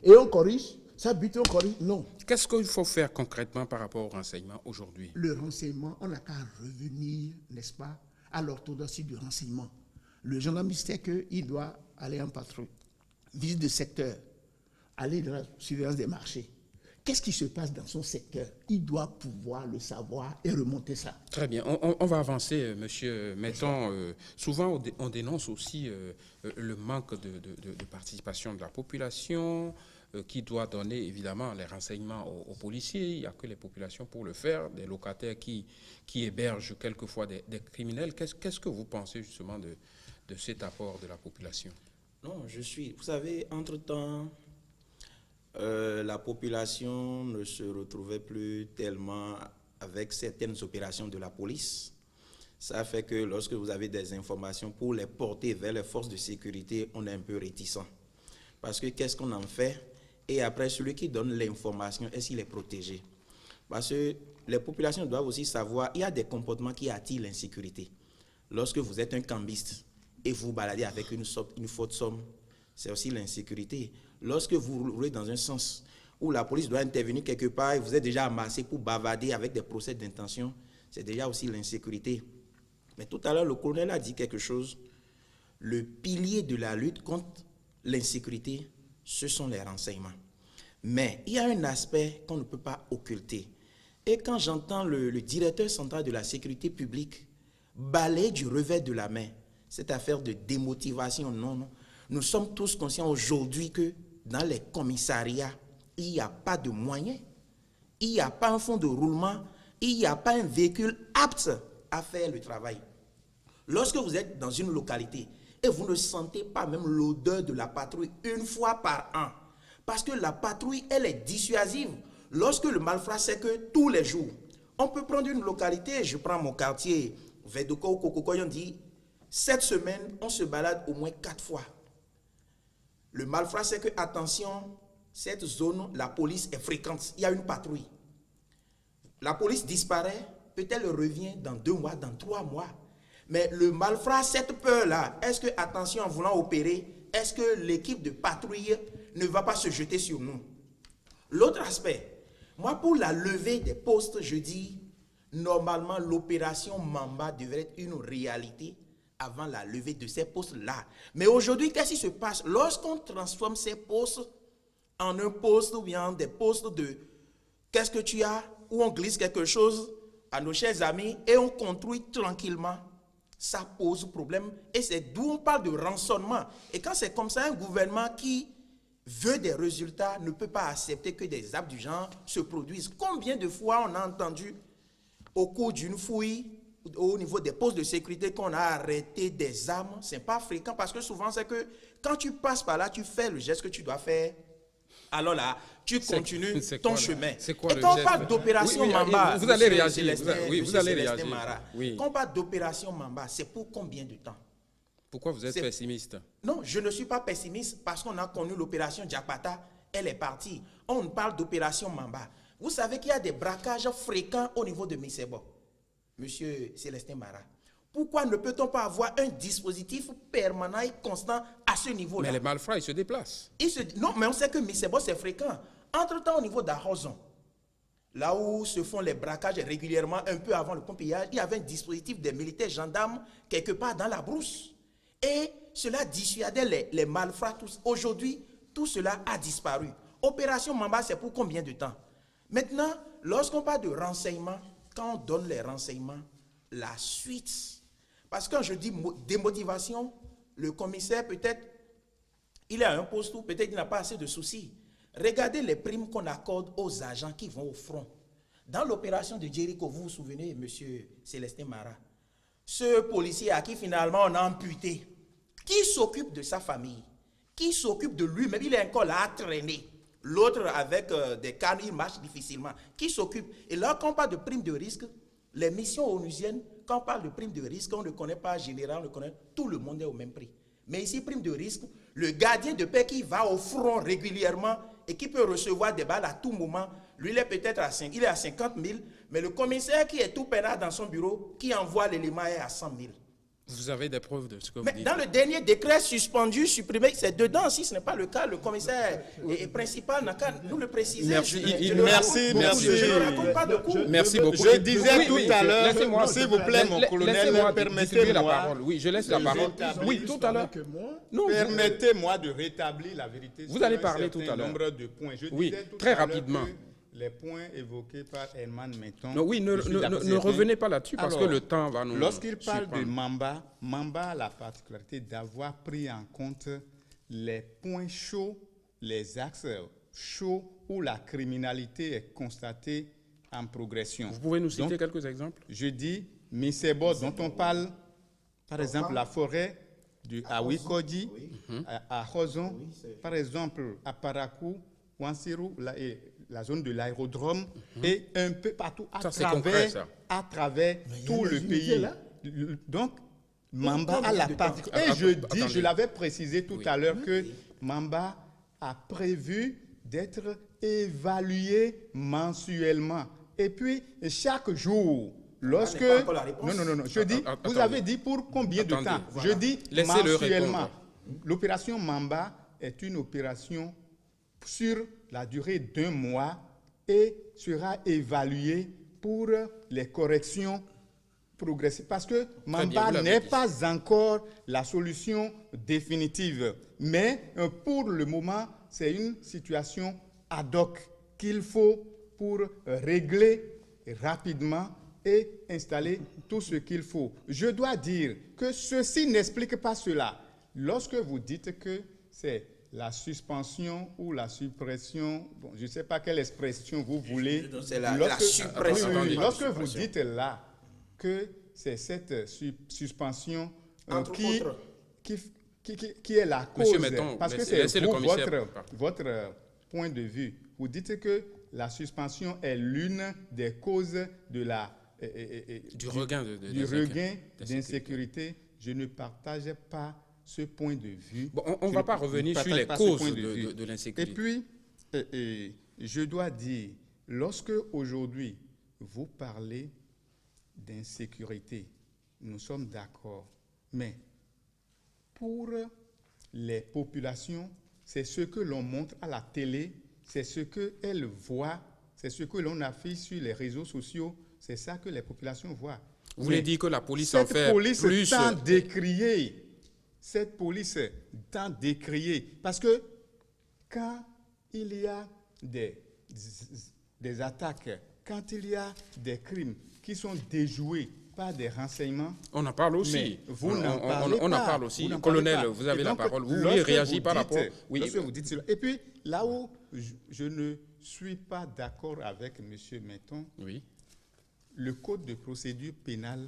Speaker 3: et on corrige. Ça bute, on corrige. Non.
Speaker 1: Qu'est-ce qu'il faut faire concrètement par rapport au renseignement aujourd'hui?
Speaker 3: Le renseignement, on n'a qu'à revenir, n'est-ce pas, à l'orthodoxie du renseignement. Le gendarme sait qu'il doit aller en patrouille, visite de secteur, aller dans la surveillance des marchés. Qu'est-ce qui se passe dans son secteur? Il doit pouvoir le savoir et remonter ça.
Speaker 1: Très bien. On va avancer, monsieur Metton. Souvent, on dénonce aussi le manque de participation de la population, qui doit donner évidemment les renseignements aux policiers. Il n'y a que les populations pour le faire, des locataires qui hébergent quelquefois des criminels. Qu'est-ce que vous pensez justement de cet apport de la population?
Speaker 4: Non, vous savez, entre-temps, la population ne se retrouvait plus tellement avec certaines opérations de la police. Ça fait que lorsque vous avez des informations pour les porter vers les forces de sécurité, on est un peu réticent. Parce que qu'est-ce qu'on en fait? Et après, celui qui donne l'information, est-ce qu'il est protégé? Parce que les populations doivent aussi savoir, il y a des comportements qui attirent l'insécurité. Lorsque vous êtes un cambiste et vous baladez avec une faute somme, c'est aussi l'insécurité. Lorsque vous roulez dans un sens où la police doit intervenir quelque part et vous êtes déjà amassé pour bavarder avec des procès d'intention, c'est déjà aussi l'insécurité. Mais tout à l'heure, le colonel a dit quelque chose. Le pilier de la lutte contre l'insécurité, ce sont les renseignements. Mais il y a un aspect qu'on ne peut pas occulter. Et quand j'entends le directeur central de la sécurité publique balayer du revers de la main cette affaire de démotivation, non. Nous sommes tous conscients aujourd'hui que dans les commissariats, il n'y a pas de moyens, il n'y a pas un fonds de roulement, il n'y a pas un véhicule apte à faire le travail. Lorsque vous êtes dans une localité et vous ne sentez pas même l'odeur de la patrouille une fois par an, parce que la patrouille, elle est dissuasive. Lorsque le malfrat sait que tous les jours, on peut prendre une localité, je prends mon quartier, Vedoko ou Kokoko, on dit, cette semaine, on se balade au moins 4 fois. Le malfrat sait que, attention, cette zone, la police est fréquente, il y a une patrouille. La police disparaît, peut-être revient dans 2 mois, dans 3 mois. Mais le malfrat a cette peur-là. Est-ce que, attention, en voulant opérer, est-ce que l'équipe de patrouille ne va pas se jeter sur nous? L'autre aspect, moi, pour la levée des postes, je dis, normalement, l'opération Mamba devrait être une réalité avant la levée de ces postes-là. Mais aujourd'hui, qu'est-ce qui se passe? Lorsqu'on transforme ces postes en un poste ou bien des postes de qu'est-ce que tu as, où on glisse quelque chose à nos chers amis et on construit tranquillement, ça pose problème. Et c'est d'où on parle de rançonnement. Et quand c'est comme ça, un gouvernement qui veut des résultats ne peut pas accepter que des actes du genre se produisent. Combien de fois on a entendu au cours d'une fouille au niveau des postes de sécurité qu'on a arrêté des armes? Ce n'est pas fréquent parce que souvent c'est que quand tu passes par là, tu fais le geste que tu dois faire. Alors là, tu continues ton chemin.
Speaker 1: C'est quoi
Speaker 4: et quand on parle d'opération Mamba,
Speaker 1: vous allez réagir.
Speaker 4: Vous allez réagir. Quand on parle d'opération Mamba, c'est pour combien de temps?
Speaker 1: Pourquoi vous êtes pessimiste?
Speaker 4: Non, je ne suis pas pessimiste parce qu'on a connu l'opération Diapata, elle est partie. On parle d'opération Mamba. Vous savez qu'il y a des braquages fréquents au niveau de Misebo, Monsieur Célestin Mara. Pourquoi ne peut-on pas avoir un dispositif permanent et constant à ce niveau-là?
Speaker 1: Mais les malfrats, ils se déplacent.
Speaker 4: Non, mais on sait que Misebo, c'est fréquent. Entre-temps, au niveau d'Arrozon, là où se font les braquages régulièrement, un peu avant le pompillage, il y avait un dispositif des militaires gendarmes quelque part dans la brousse. Et cela dissuadait les malfrats tous. Aujourd'hui, tout cela a disparu. Opération Mamba, c'est pour combien de temps? Maintenant, lorsqu'on parle de renseignements, quand on donne les renseignements, la suite. Parce que quand je dis démotivation, le commissaire peut-être, il est à un poste où peut-être il n'a pas assez de soucis. Regardez les primes qu'on accorde aux agents qui vont au front. Dans l'opération de Jéricho, vous vous souvenez, monsieur Célestin Mara, ce policier à qui finalement on a amputé, qui s'occupe de sa famille, qui s'occupe de lui-même, il est encore là à traîner. L'autre avec des cannes, il marche difficilement. Qui s'occupe? Et là, quand on parle de prime de risque, les missions onusiennes, quand on parle de prime de risque, on ne connaît pas général, on ne connaît, tout le monde est au même prix. Mais ici, prime de risque, le gardien de paix qui va au front régulièrement et qui peut recevoir des balles à tout moment, lui, il est peut-être à 50 000, mais le commissaire qui est tout peinard dans son bureau, qui envoie l'élément est à 100 000.
Speaker 1: Vous avez des preuves de ce que vous dites?
Speaker 4: Dans le dernier décret suspendu, supprimé, c'est dedans. Si ce n'est pas le cas, le commissaire principal n'a qu'à nous le préciser.
Speaker 2: Merci.
Speaker 1: Merci beaucoup.
Speaker 2: Je disais tout à l'heure, s'il vous plaît, mon colonel, permettez-moi.
Speaker 1: Oui, je laisse la parole. Oui, tout à l'heure.
Speaker 2: Permettez-moi de rétablir la vérité.
Speaker 1: Vous allez parler tout à l'heure.
Speaker 2: Nombre de points.
Speaker 1: Oui, très rapidement.
Speaker 2: Les points évoqués par Herman Metton.
Speaker 1: Oui, ne revenez pas là-dessus parce que le temps va nous...
Speaker 2: Lorsqu'il parle de Mamba, Mamba a la particularité d'avoir pris en compte les points chauds, les axes chaud où la criminalité est constatée en progression.
Speaker 1: Vous pouvez nous citer
Speaker 2: Donc,
Speaker 1: quelques exemples?
Speaker 2: Je dis Misebo, dont on parle, par exemple, la forêt à Wikodi, à Hozon, par exemple, à Parakou, Wansirou, la zone de l'aérodrome, et un peu partout à travers tout le pays. Donc, Mamba a la partie. Et je l'avais précisé tout à l'heure que Mamba a prévu d'être évalué mensuellement. Et puis, chaque jour, lorsque... Non, je dis, vous avez dit pour combien de temps? Je dis mensuellement. L'opération Mamba est une opération sur la durée d'1 mois et sera évaluée pour les corrections progressives. Parce que Mamba n'est pas encore la solution définitive. Mais pour le moment, c'est une situation ad hoc qu'il faut pour régler rapidement et installer tout ce qu'il faut. Je dois dire que ceci n'explique pas cela. Lorsque vous dites que c'est la suspension ou la suppression, bon, je ne sais pas quelle expression vous voulez.
Speaker 4: C'est la suppression.
Speaker 2: Lorsque vous dites là que c'est cette suspension qui est la cause, parce que c'est votre point de vue. Vous dites que la suspension est l'une des causes de du regain d'insécurité. Je ne partage pas ce point de vue.
Speaker 1: Bon, on ne va pas revenir sur les causes de l'insécurité.
Speaker 2: Et puis, je dois dire, lorsque aujourd'hui vous parlez d'insécurité, nous sommes d'accord. Mais pour les populations, c'est ce que l'on montre à la télé, c'est ce qu'elles voient, c'est ce que l'on affiche sur les réseaux sociaux, c'est ça que les populations voient.
Speaker 1: Vous voulez dire que la police en fait plus...
Speaker 2: Cette police tend décriée. Parce que quand il y a des attaques, quand il y a des crimes qui sont déjoués par des renseignements...
Speaker 1: On en parle aussi.
Speaker 2: Vous n'en parlez pas.
Speaker 1: On en parle aussi. Colonel, vous avez la parole. Vous voulez réagir par rapport...
Speaker 2: Oui. Lorsque vous dites cela. Et puis, là où je ne suis pas d'accord avec M. Menton, le Code de procédure pénale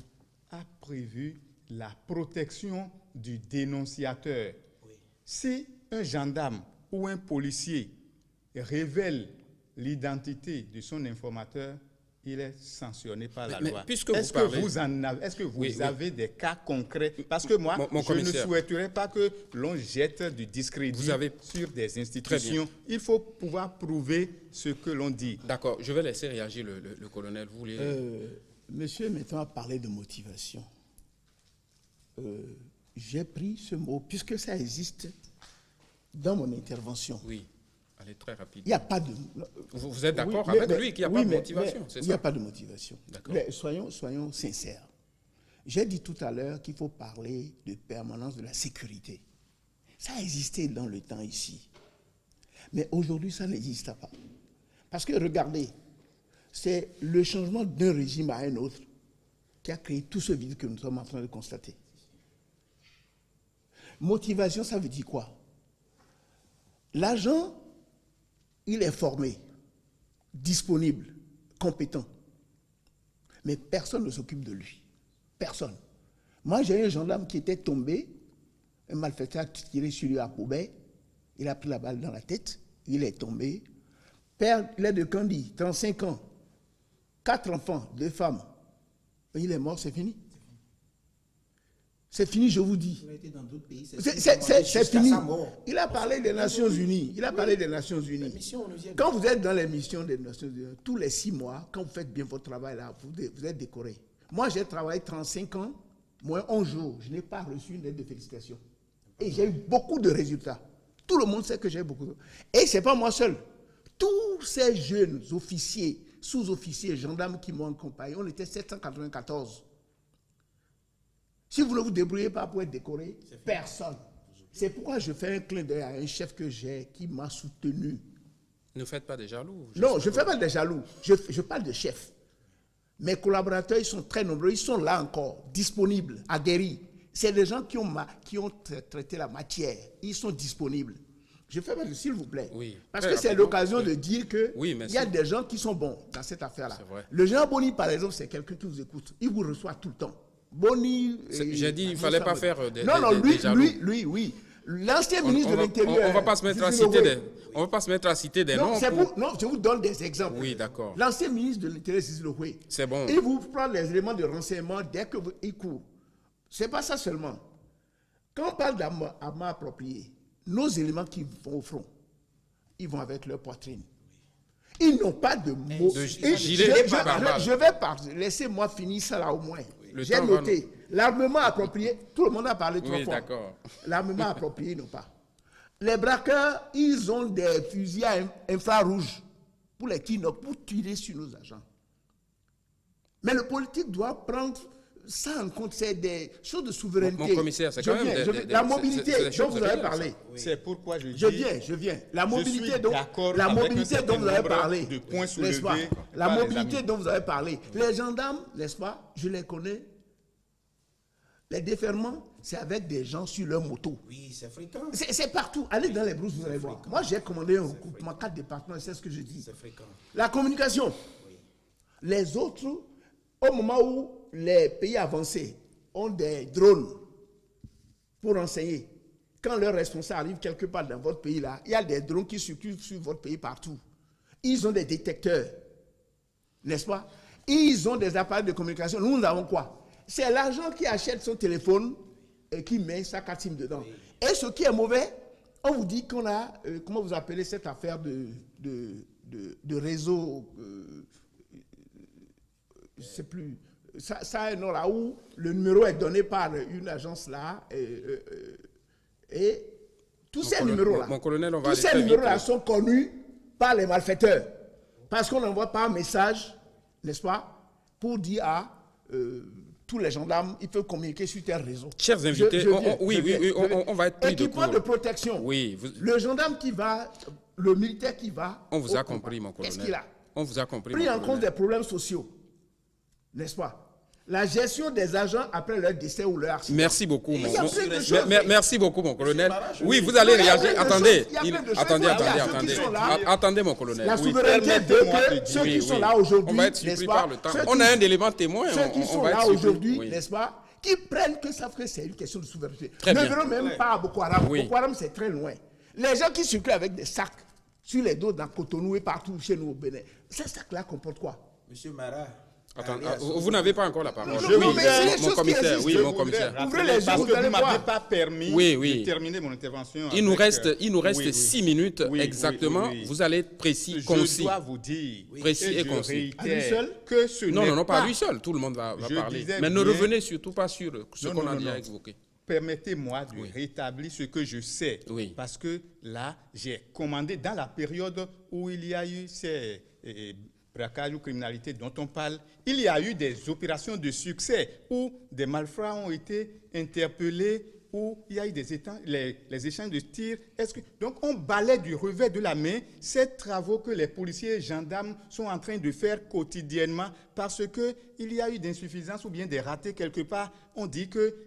Speaker 2: a prévu la protection du dénonciateur. Si un gendarme ou un policier révèle l'identité de son informateur, il est sanctionné par la loi. Est-ce que vous avez des cas concrets? Parce que moi, je ne souhaiterais pas que l'on jette du discrédit sur des institutions. Il faut pouvoir prouver ce que l'on dit.
Speaker 1: D'accord, je vais laisser réagir le colonel. Vous voulez...
Speaker 3: Monsieur Menton a parlé de motivation. J'ai pris ce mot, puisque ça existe dans mon intervention.
Speaker 1: Oui, allez très rapide.
Speaker 3: Il n'y a pas de...
Speaker 1: Vous êtes d'accord avec lui qu'il n'y a pas de motivation, c'est ça?
Speaker 3: Il n'y a pas de motivation. Mais soyons sincères. J'ai dit tout à l'heure qu'il faut parler de permanence de la sécurité. Ça a existé dans le temps ici. Mais aujourd'hui, ça n'existe pas. Parce que regardez, c'est le changement d'un régime à un autre qui a créé tout ce vide que nous sommes en train de constater. Motivation, ça veut dire quoi? L'agent, il est formé, disponible, compétent. Mais personne ne s'occupe de lui. Personne. Moi, j'ai un gendarme qui était tombé, un malfaiteur a tiré sur lui à poubelle, il a pris la balle dans la tête, il est tombé. Père, il est de Kandi, 35 ans, 4 enfants, 2 femmes. Il est mort, c'est fini. C'est fini, je vous dis. C'est fini. Il a parlé des Nations Unies. Quand vous êtes dans les missions des Nations Unies, tous les 6 mois, quand vous faites bien votre travail, là, vous êtes décoré. Moi, j'ai travaillé 35 ans, moins 11 jours. Je n'ai pas reçu une lettre de félicitations. Et j'ai eu beaucoup de résultats. Tout le monde sait que j'ai beaucoup de... Et ce n'est pas moi seul. Tous ces jeunes officiers, sous-officiers, gendarmes qui m'ont accompagné, on était 794. Si vous ne vous débrouillez pas pour être décoré, personne. C'est pourquoi je fais un clin d'œil à un chef que j'ai qui m'a soutenu.
Speaker 1: Ne faites pas des jaloux.
Speaker 3: Non, je ne fais pas des jaloux. Je parle de chef. Mes collaborateurs, ils sont très nombreux. Ils sont là encore, disponibles, aguerris. C'est des gens qui ont traité la matière. Ils sont disponibles. Je fais mal, s'il vous plaît.
Speaker 1: Oui.
Speaker 3: Parce
Speaker 1: Très
Speaker 3: que c'est
Speaker 1: rapidement,
Speaker 3: l'occasion
Speaker 1: oui.
Speaker 3: de dire qu'il
Speaker 1: Oui,
Speaker 3: y a des gens qui sont bons dans cette affaire-là.
Speaker 1: C'est vrai.
Speaker 3: Le général Boni, par exemple, c'est quelqu'un qui vous écoute. Il vous reçoit tout le temps. Boni...
Speaker 1: J'ai dit, il ne fallait pas faire des jaloux.
Speaker 3: lui, oui. L'ancien ministre de l'Intérieur...
Speaker 1: On ne va pas se mettre à citer des... On va pas se mettre à citer des noms.
Speaker 3: Non, je vous donne des exemples.
Speaker 1: Oui, d'accord.
Speaker 3: L'ancien ministre de l'Intérieur, Cicile Okoye,
Speaker 1: C'est bon.
Speaker 3: il vous prend les éléments de renseignement dès qu'il court. Ce n'est pas ça seulement. Quand on parle d'armes appropriées, nos éléments qui vont au front, ils vont avec leur poitrine. Ils n'ont pas de mots. Je vais parler. Laissez-moi finir ça là au moins. J'ai noté. L'armement approprié, tout le monde a parlé 3 fois.
Speaker 1: Oui, d'accord.
Speaker 3: L'armement approprié, ils n'ont pas. Les braqueurs, ils ont des fusils à infrarouge pour les Kinok, pour tirer sur nos agents. Mais le politique doit prendre ça en compte, c'est des choses de souveraineté.
Speaker 1: Mon commissaire, c'est quand même
Speaker 3: la mobilité dont vous avez parlé.
Speaker 2: C'est pourquoi je dis...
Speaker 3: Je viens. La mobilité dont vous avez parlé. N'est-ce pas? La mobilité dont vous avez parlé. Les gendarmes, n'est-ce pas? Je les connais. Les déferments, c'est avec des gens sur leur moto.
Speaker 4: Oui, c'est fréquent.
Speaker 3: C'est partout. Allez dans les brousses, vous allez voir. Moi, j'ai commandé un regroupement, 4 départements, c'est ce que je dis.
Speaker 4: C'est fréquent.
Speaker 3: La communication.
Speaker 4: Oui.
Speaker 3: Les autres, au moment où les pays avancés ont des drones pour renseigner, quand leurs responsables arrivent quelque part dans votre pays, là, il y a des drones qui circulent sur votre pays partout. Ils ont des détecteurs, n'est-ce pas? Ils ont des appareils de communication. Nous avons quoi? C'est l'agent qui achète son téléphone et qui met sa carte SIM dedans. Oui. Et ce qui est mauvais, on vous dit qu'on a, comment vous appelez cette affaire de réseau, je ne sais plus, ça a un nom là où le numéro est donné par une agence là, et tous ces numéros-là, tous ces numéros-là sont connus par les malfaiteurs, parce qu'on n'envoie pas un message, n'est-ce pas, pour dire à tous les gendarmes, ils peuvent communiquer sur tel réseau.
Speaker 1: Chers invités, on va être pris de court.
Speaker 3: Équipement de protection.
Speaker 1: Oui.
Speaker 3: Le gendarme qui va, le militaire qui va.
Speaker 1: On vous a compris, mon colonel.
Speaker 3: Qu'est-ce qu'il a?
Speaker 1: On vous a compris.
Speaker 3: Pris en compte des problèmes sociaux, n'est-ce pas? La gestion des agents après leur décès ou leur accident.
Speaker 1: Merci beaucoup,
Speaker 3: merci
Speaker 1: beaucoup, mon colonel. Oui, vous allez réagir. Attendez, attendez, mon colonel.
Speaker 3: La souveraineté de ceux qui sont là aujourd'hui,
Speaker 1: on va être surpris par le temps. On a un élément témoin.
Speaker 3: Ceux qui sont là aujourd'hui, n'est-ce pas, qui prennent que savent que c'est une question de souveraineté. Ne venons même pas à Boko Haram. Boko Haram, c'est très loin. Les gens qui circulent avec des sacs sur les dos dans Cotonou et partout chez nous au Bénin, ces sacs-là comportent quoi?
Speaker 4: Monsieur Marat.
Speaker 1: Attends, vous n'avez pas encore la parole.
Speaker 3: Mon
Speaker 1: commissaire.
Speaker 3: Ouvrez les yeux, vous allez
Speaker 2: ne m'avez pas permis de terminer mon intervention.
Speaker 1: Il nous reste 6 minutes exactement. Vous allez être précis, concis.
Speaker 2: Je dois vous dire,
Speaker 1: précis et concis.
Speaker 3: À lui seul?
Speaker 2: Que ce
Speaker 1: non, pas à lui seul. Tout le monde va parler. Mais ne revenez surtout pas sur ce qu'on a déjà évoqué.
Speaker 2: Permettez-moi de rétablir ce que je sais.
Speaker 1: Oui.
Speaker 2: Parce que là, j'ai commandé dans la période où il y a eu ces braquages ou criminalité dont on parle, il y a eu des opérations de succès où des malfrats ont été interpellés, où il y a eu les échanges de tirs. Donc on balaie du revers de la main ces travaux que les policiers et gendarmes sont en train de faire quotidiennement parce qu'il y a eu d'insuffisance ou bien des ratés quelque part. On dit que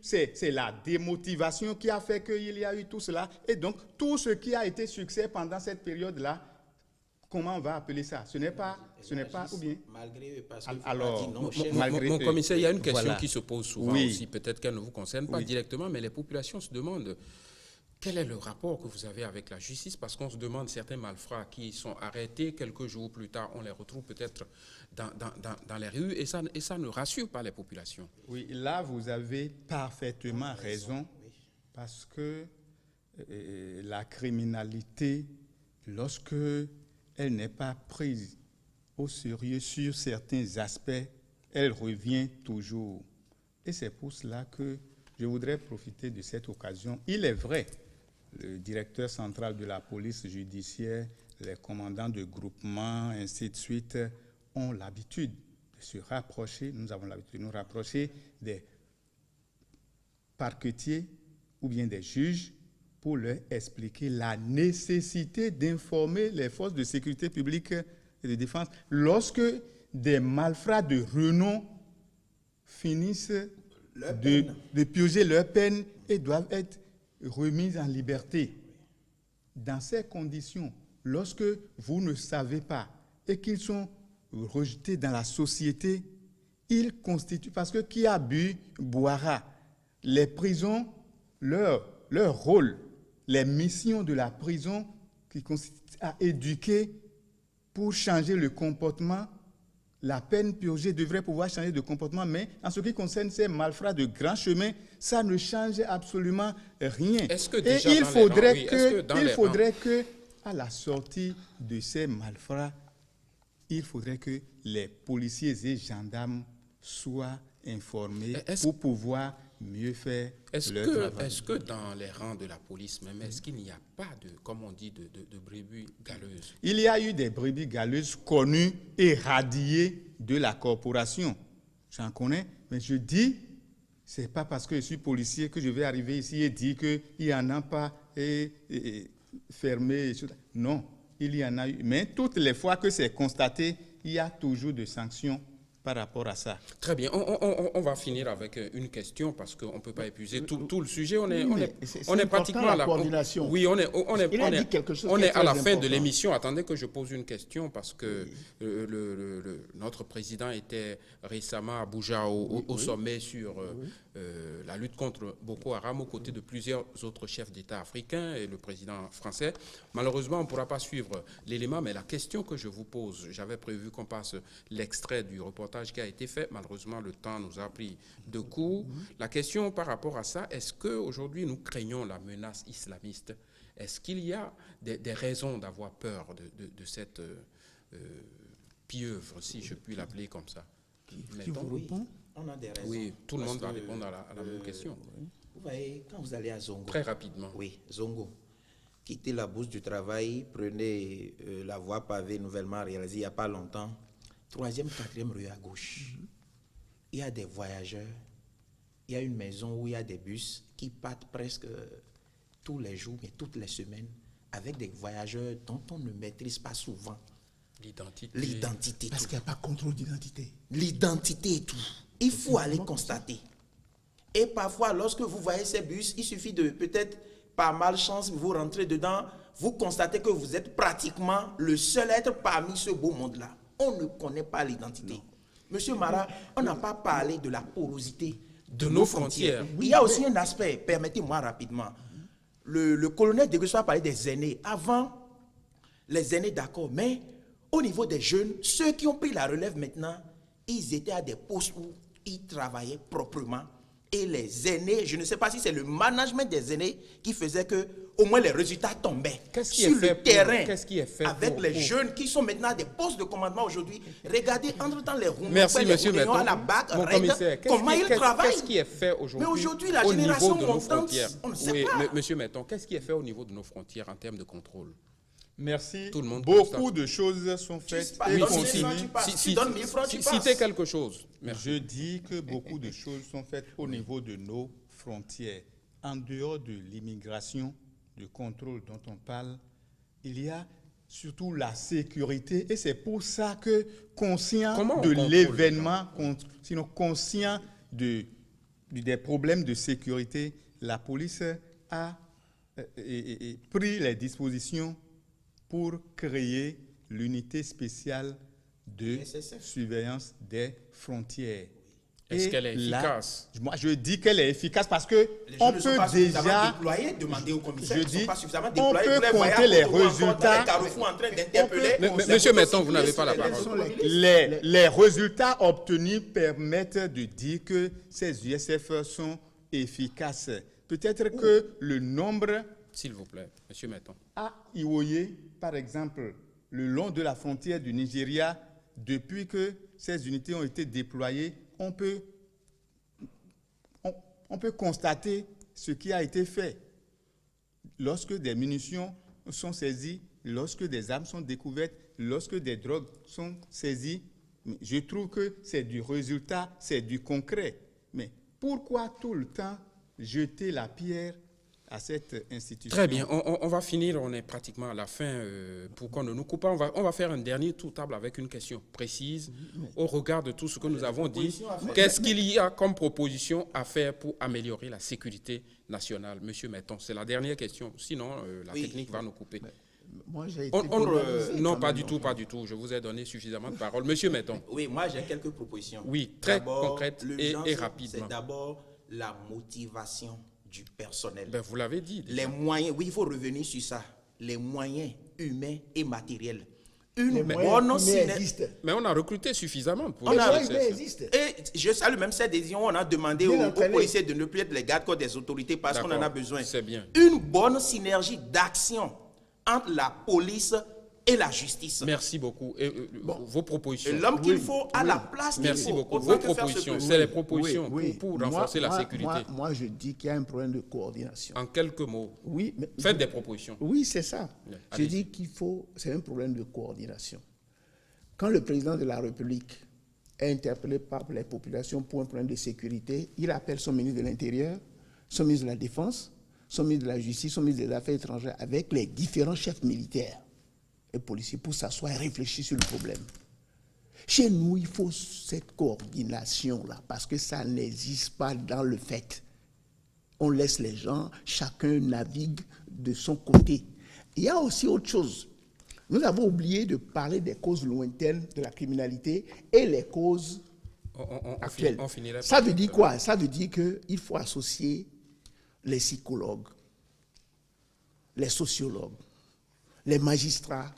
Speaker 2: c'est la démotivation qui a fait qu'il y a eu tout cela. Et donc tout ce qui a été succès pendant cette période-là, comment on va appeler ça? Ce n'est pas ou bien.
Speaker 4: Malgré eux, parce
Speaker 1: que mon commissaire, il y a une question qui se pose souvent aussi, peut-être qu'elle ne vous concerne pas directement, mais les populations se demandent quel est le rapport que vous avez avec la justice, parce qu'on se demande certains malfrats qui sont arrêtés quelques jours plus tard, on les retrouve peut-être dans les rues et ça ne rassure pas les populations.
Speaker 2: Oui, là vous avez parfaitement raison, parce que la criminalité, lorsque elle n'est pas prise au sérieux sur certains aspects, elle revient toujours. Et c'est pour cela que je voudrais profiter de cette occasion. Il est vrai, le directeur central de la police judiciaire, les commandants de groupement, ainsi de suite, ont l'habitude de se rapprocher, nous avons l'habitude de nous rapprocher des parquetiers ou bien des juges pour leur expliquer la nécessité d'informer les forces de sécurité publique et de défense lorsque des malfrats de renom finissent de purger leur peine et doivent être remis en liberté. Dans ces conditions, lorsque vous ne savez pas et qu'ils sont rejetés dans la société, ils constituent, parce que qui a bu, boira. Les prisons, leur rôle, les missions de la prison qui consistent à éduquer pour changer le comportement, la peine purgée devrait pouvoir changer de comportement, mais en ce qui concerne ces malfrats de grand chemin, ça ne change absolument rien.
Speaker 1: Est-ce que
Speaker 2: Et
Speaker 1: déjà
Speaker 2: il faudrait
Speaker 1: rangs,
Speaker 2: que, à la sortie de ces malfrats, il faudrait que les policiers et gendarmes soient informés pour pouvoir mieux faire leur travail.
Speaker 1: Est-ce que dans les rangs de la police même, est-ce qu'il n'y a pas de, comme on dit, de brebis galeuses?
Speaker 2: Il y a eu des brebis galeuses connues et radiées de la corporation. J'en connais, mais je dis, c'est pas parce que je suis policier que je vais arriver ici et dire qu'il n'y en a pas fermé. Non, il y en a eu. Mais toutes les fois que c'est constaté, il y a toujours des sanctions par rapport à ça.
Speaker 1: Très bien. On va finir avec une question parce qu'on ne peut pas épuiser tout le sujet. On est pratiquement à la
Speaker 3: coordination.
Speaker 1: Oui, on est à la fin de l'émission. Attendez que je pose une question parce que notre président était récemment à Abuja au sommet sur la lutte contre Boko Haram aux côtés de plusieurs autres chefs d'État africains et le président français. Malheureusement, on ne pourra pas suivre l'élément, mais la question que je vous pose, j'avais prévu qu'on passe l'extrait du reportage qui a été fait. Malheureusement, le temps nous a pris de court. La question par rapport à ça, est-ce qu'aujourd'hui nous craignons la menace islamiste? Est-ce qu'il y a des raisons d'avoir peur de cette pieuvre, si je puis l'appeler comme ça?
Speaker 3: Qui vous répond?
Speaker 4: On a des raisons.
Speaker 1: Oui, tout le monde va répondre à la même question.
Speaker 4: Vous voyez, quand vous allez à Zongo.
Speaker 1: Très rapidement.
Speaker 4: Oui, Zongo. Quittez la bourse du travail, prenez la voie pavée nouvellement réalisée il n'y a pas longtemps. 3e, 4e rue à gauche. Il y a des voyageurs. Il y a une maison où il y a des bus qui partent presque tous les jours, mais toutes les semaines, avec des voyageurs dont on ne maîtrise pas souvent l'identité.
Speaker 3: Parce qu'il n'y a pas de contrôle d'identité.
Speaker 4: L'identité et tout. Il faut aller constater. Et parfois, lorsque vous voyez ces bus, il suffit de, peut-être, par malchance, vous rentrez dedans, vous constatez que vous êtes pratiquement le seul être parmi ce beau monde-là. On ne connaît pas l'identité. Monsieur Mara, on n'a pas parlé de la porosité de nos frontières. Il y a aussi un aspect, permettez-moi rapidement. Le colonel de Gaulle a parlé des aînés. Avant, les aînés, d'accord, mais au niveau des jeunes, ceux qui ont pris la relève maintenant, ils étaient à des postes où ils travaillaient proprement. Et les aînés, je ne sais pas si c'est le management des aînés qui faisait que au moins les résultats tombaient sur le terrain avec les jeunes qui sont maintenant à des postes de commandement aujourd'hui. Regardez, entre-temps, les Roumains,
Speaker 1: merci, monsieur Metton.
Speaker 4: À la BAC, comment ils travaillent.
Speaker 1: Qu'est-ce qui est fait aujourd'hui?
Speaker 4: Mais aujourd'hui, la génération montante, on ne sait pas.
Speaker 1: Monsieur Metton, qu'est-ce qui est fait au niveau de nos frontières en termes de contrôle?
Speaker 2: Merci.
Speaker 1: Tout le monde
Speaker 2: beaucoup de choses sont faites.
Speaker 1: Citez quelque chose.
Speaker 2: Merci. Je dis que beaucoup de choses sont faites au niveau de nos frontières. En dehors de l'immigration, du contrôle dont on parle, il y a surtout la sécurité. Et c'est pour ça que, conscient de l'événement, sinon conscient des problèmes de sécurité, la police a pris les dispositions pour créer l'unité spéciale de surveillance des frontières.
Speaker 1: Est-ce qu'elle est efficace?
Speaker 2: Moi, je dis qu'elle est efficace parce que on peut déjà
Speaker 4: demander au commissaire.
Speaker 2: Je dis, on peut compter les résultats.
Speaker 1: Monsieur Metton, vous n'avez pas la parole.
Speaker 2: Les résultats obtenus permettent de dire que ces USF sont efficaces. Peut-être que le nombre...
Speaker 1: S'il vous plaît, monsieur Metton.
Speaker 2: À Iwoye, par exemple, le long de la frontière du Nigeria, depuis que ces unités ont été déployées, on peut constater ce qui a été fait. Lorsque des munitions sont saisies, lorsque des armes sont découvertes, lorsque des drogues sont saisies, je trouve que c'est du résultat, c'est du concret. Mais pourquoi tout le temps jeter la pierre à cette institution.
Speaker 1: Très bien, on va finir, on est pratiquement à la fin. Pour qu'on ne nous coupe pas, on va faire un dernier tour de table avec une question précise au regard de tout ce que nous avons dit. Qu'est-ce qu'il y a comme proposition à faire pour améliorer la sécurité nationale? Monsieur Metton, c'est la dernière question, sinon la technique va nous couper.
Speaker 3: Moi, j'ai été pénalisé
Speaker 1: non,
Speaker 3: quand
Speaker 1: pas
Speaker 3: même,
Speaker 1: du
Speaker 3: donc.
Speaker 1: tout, pas du tout. Je vous ai donné suffisamment de paroles. Monsieur Metton.
Speaker 4: Oui, moi j'ai quelques propositions.
Speaker 1: Oui, très
Speaker 4: D'abord,
Speaker 1: concrètes
Speaker 4: l'urgence,
Speaker 1: et rapidement.
Speaker 4: C'est d'abord la motivation du personnel.
Speaker 1: Ben, vous l'avez dit. déjà.
Speaker 4: Les moyens, oui, il faut revenir sur ça. Les moyens humains et matériels.
Speaker 3: Les
Speaker 4: Une
Speaker 3: moyens
Speaker 4: bonne
Speaker 3: humains
Speaker 4: synergie.
Speaker 3: existent.
Speaker 1: Mais on a recruté suffisamment pour
Speaker 3: Les
Speaker 1: les
Speaker 3: moyens
Speaker 1: succès.
Speaker 3: humains existent.
Speaker 4: Et je salue même cette décision. On a demandé
Speaker 3: Bien
Speaker 4: aux
Speaker 3: entraîné.
Speaker 4: policiers de ne plus être les gardes-corps des autorités parce qu'on en a
Speaker 1: D'accord,
Speaker 4: besoin.
Speaker 1: c'est bien.
Speaker 4: Une bonne synergie d'action entre la police et la justice.
Speaker 1: Merci beaucoup. Et, vos propositions.
Speaker 4: Et l'homme qu'il faut à la place qu'il
Speaker 1: Merci
Speaker 4: faut.
Speaker 1: beaucoup.
Speaker 4: Autant
Speaker 1: Vos
Speaker 4: que faire se
Speaker 1: propositions,
Speaker 4: peut.
Speaker 1: c'est les propositions
Speaker 3: Oui,
Speaker 1: pour
Speaker 3: moi-
Speaker 1: renforcer la
Speaker 3: moi-
Speaker 1: sécurité.
Speaker 3: Moi, je dis qu'il y a un problème de coordination.
Speaker 1: En quelques mots,
Speaker 3: Oui, mais
Speaker 1: faites des propositions.
Speaker 3: Oui, c'est ça.
Speaker 1: Oui,
Speaker 3: Je
Speaker 1: allez-y.
Speaker 3: dis qu'il faut, c'est un problème de coordination. Quand le président de la République est interpellé par les populations pour un problème de sécurité, il appelle son ministre de l'Intérieur, son ministre de la Défense, son ministre de la Justice, son ministre des Affaires étrangères, avec les différents chefs militaires et policiers pour s'asseoir et réfléchir sur le problème. Chez nous, il faut cette coordination-là, parce que ça n'existe pas dans le fait. On laisse les gens, chacun navigue de son côté. Il y a aussi autre chose. Nous avons oublié de parler des causes lointaines de la criminalité et les causes actuelles.
Speaker 1: On finirait
Speaker 3: Ça
Speaker 1: par-
Speaker 3: veut dire quoi? Ça veut dire qu'il faut associer les psychologues, les sociologues, les magistrats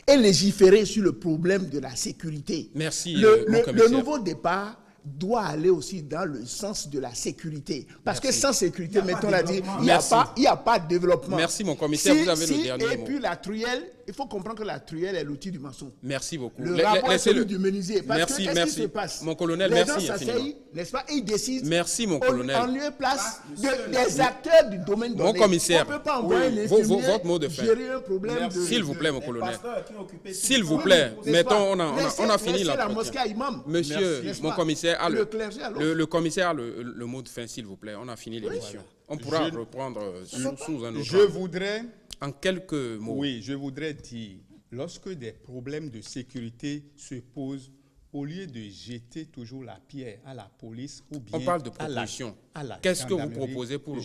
Speaker 3: et légiférer sur le problème de la sécurité.
Speaker 1: Merci,
Speaker 3: Le
Speaker 1: mon commissaire.
Speaker 3: nouveau départ doit aller aussi dans le sens de la sécurité. Parce que sans sécurité, mettons l'a dit, il n'y a pas de développement.
Speaker 1: Merci, mon commissaire, vous avez le dernier
Speaker 3: Et
Speaker 1: mot.
Speaker 3: puis la truelle, il faut comprendre que la truelle est l'outil du maçon.
Speaker 1: Merci beaucoup.
Speaker 3: Le rapport est celui du menuisier. Parce
Speaker 1: Merci,
Speaker 3: que qu'est-ce
Speaker 1: merci.
Speaker 3: qui se passe?
Speaker 1: Mon colonel,
Speaker 3: les
Speaker 1: merci
Speaker 3: gens
Speaker 1: infiniment.
Speaker 3: s'asseyent, n'est-ce pas, et ils décident
Speaker 1: Merci, mon colonel.
Speaker 3: en lieu et place des acteurs du domaine donné.
Speaker 1: Mon commissaire,
Speaker 3: On ne peut pas envoyer un
Speaker 1: votre mot de fin.
Speaker 3: gérer un problème de...
Speaker 1: S'il vous plaît, mon colonel.
Speaker 4: Pasteurs qui occupaient
Speaker 1: S'il vous
Speaker 3: Oui,
Speaker 1: plaît,
Speaker 3: n'est-ce
Speaker 1: mettons,
Speaker 3: pas?
Speaker 1: on a fini
Speaker 3: Laissez la
Speaker 1: l'entretien.
Speaker 3: mosquée à imam.
Speaker 1: Monsieur,
Speaker 3: N'est-ce
Speaker 1: mon
Speaker 3: pas?
Speaker 1: commissaire,
Speaker 3: Le clergé à l'autre.
Speaker 1: le commissaire a le mot de fin, s'il vous plaît. On a fini l'émission. On pourra reprendre sous un autre
Speaker 2: Je
Speaker 1: angle.
Speaker 2: voudrais,
Speaker 1: En quelques mots.
Speaker 2: oui, je voudrais dire, lorsque des problèmes de sécurité se posent, au lieu de jeter toujours la pierre à la police ou bien
Speaker 1: On parle de
Speaker 2: à la-
Speaker 1: propositions.
Speaker 2: à la
Speaker 1: Qu'est-ce que vous
Speaker 2: gendarmerie,
Speaker 1: proposez pour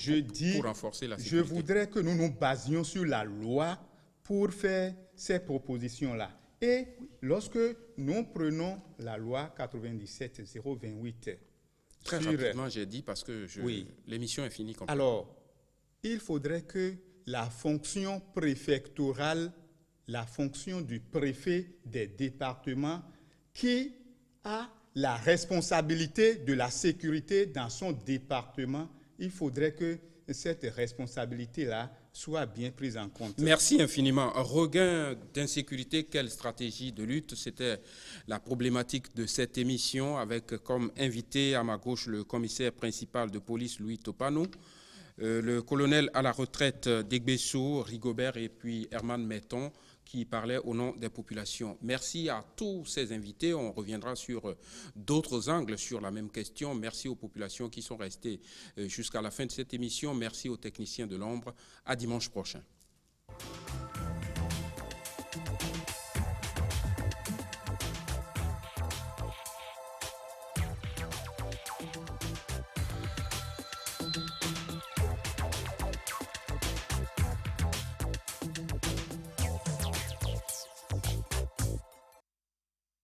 Speaker 1: renforcer la
Speaker 2: Je
Speaker 1: sécurité?
Speaker 2: voudrais que nous nous basions sur la loi pour faire ces propositions-là. Et lorsque nous prenons la loi 97-028
Speaker 1: Très
Speaker 2: sur-
Speaker 1: rapidement, j'ai dit, parce que
Speaker 2: Oui.
Speaker 1: l'émission est finie complètement.
Speaker 2: Alors, il faudrait que la fonction préfectorale, la fonction du préfet des départements, qui a la responsabilité de la sécurité dans son département, il faudrait que cette responsabilité-là soit bien prise en compte.
Speaker 1: Merci infiniment. Un regain d'insécurité, quelle stratégie de lutte? C'était la problématique de cette émission avec comme invité à ma gauche le commissaire principal de police Louis Topano, le colonel à la retraite d'Egbesso, Rigobert et puis Herman Metton qui parlait au nom des populations. Merci à tous ces invités. On reviendra sur d'autres angles sur la même question. Merci aux populations qui sont restées jusqu'à la fin de cette émission. Merci aux techniciens de l'ombre. À dimanche prochain.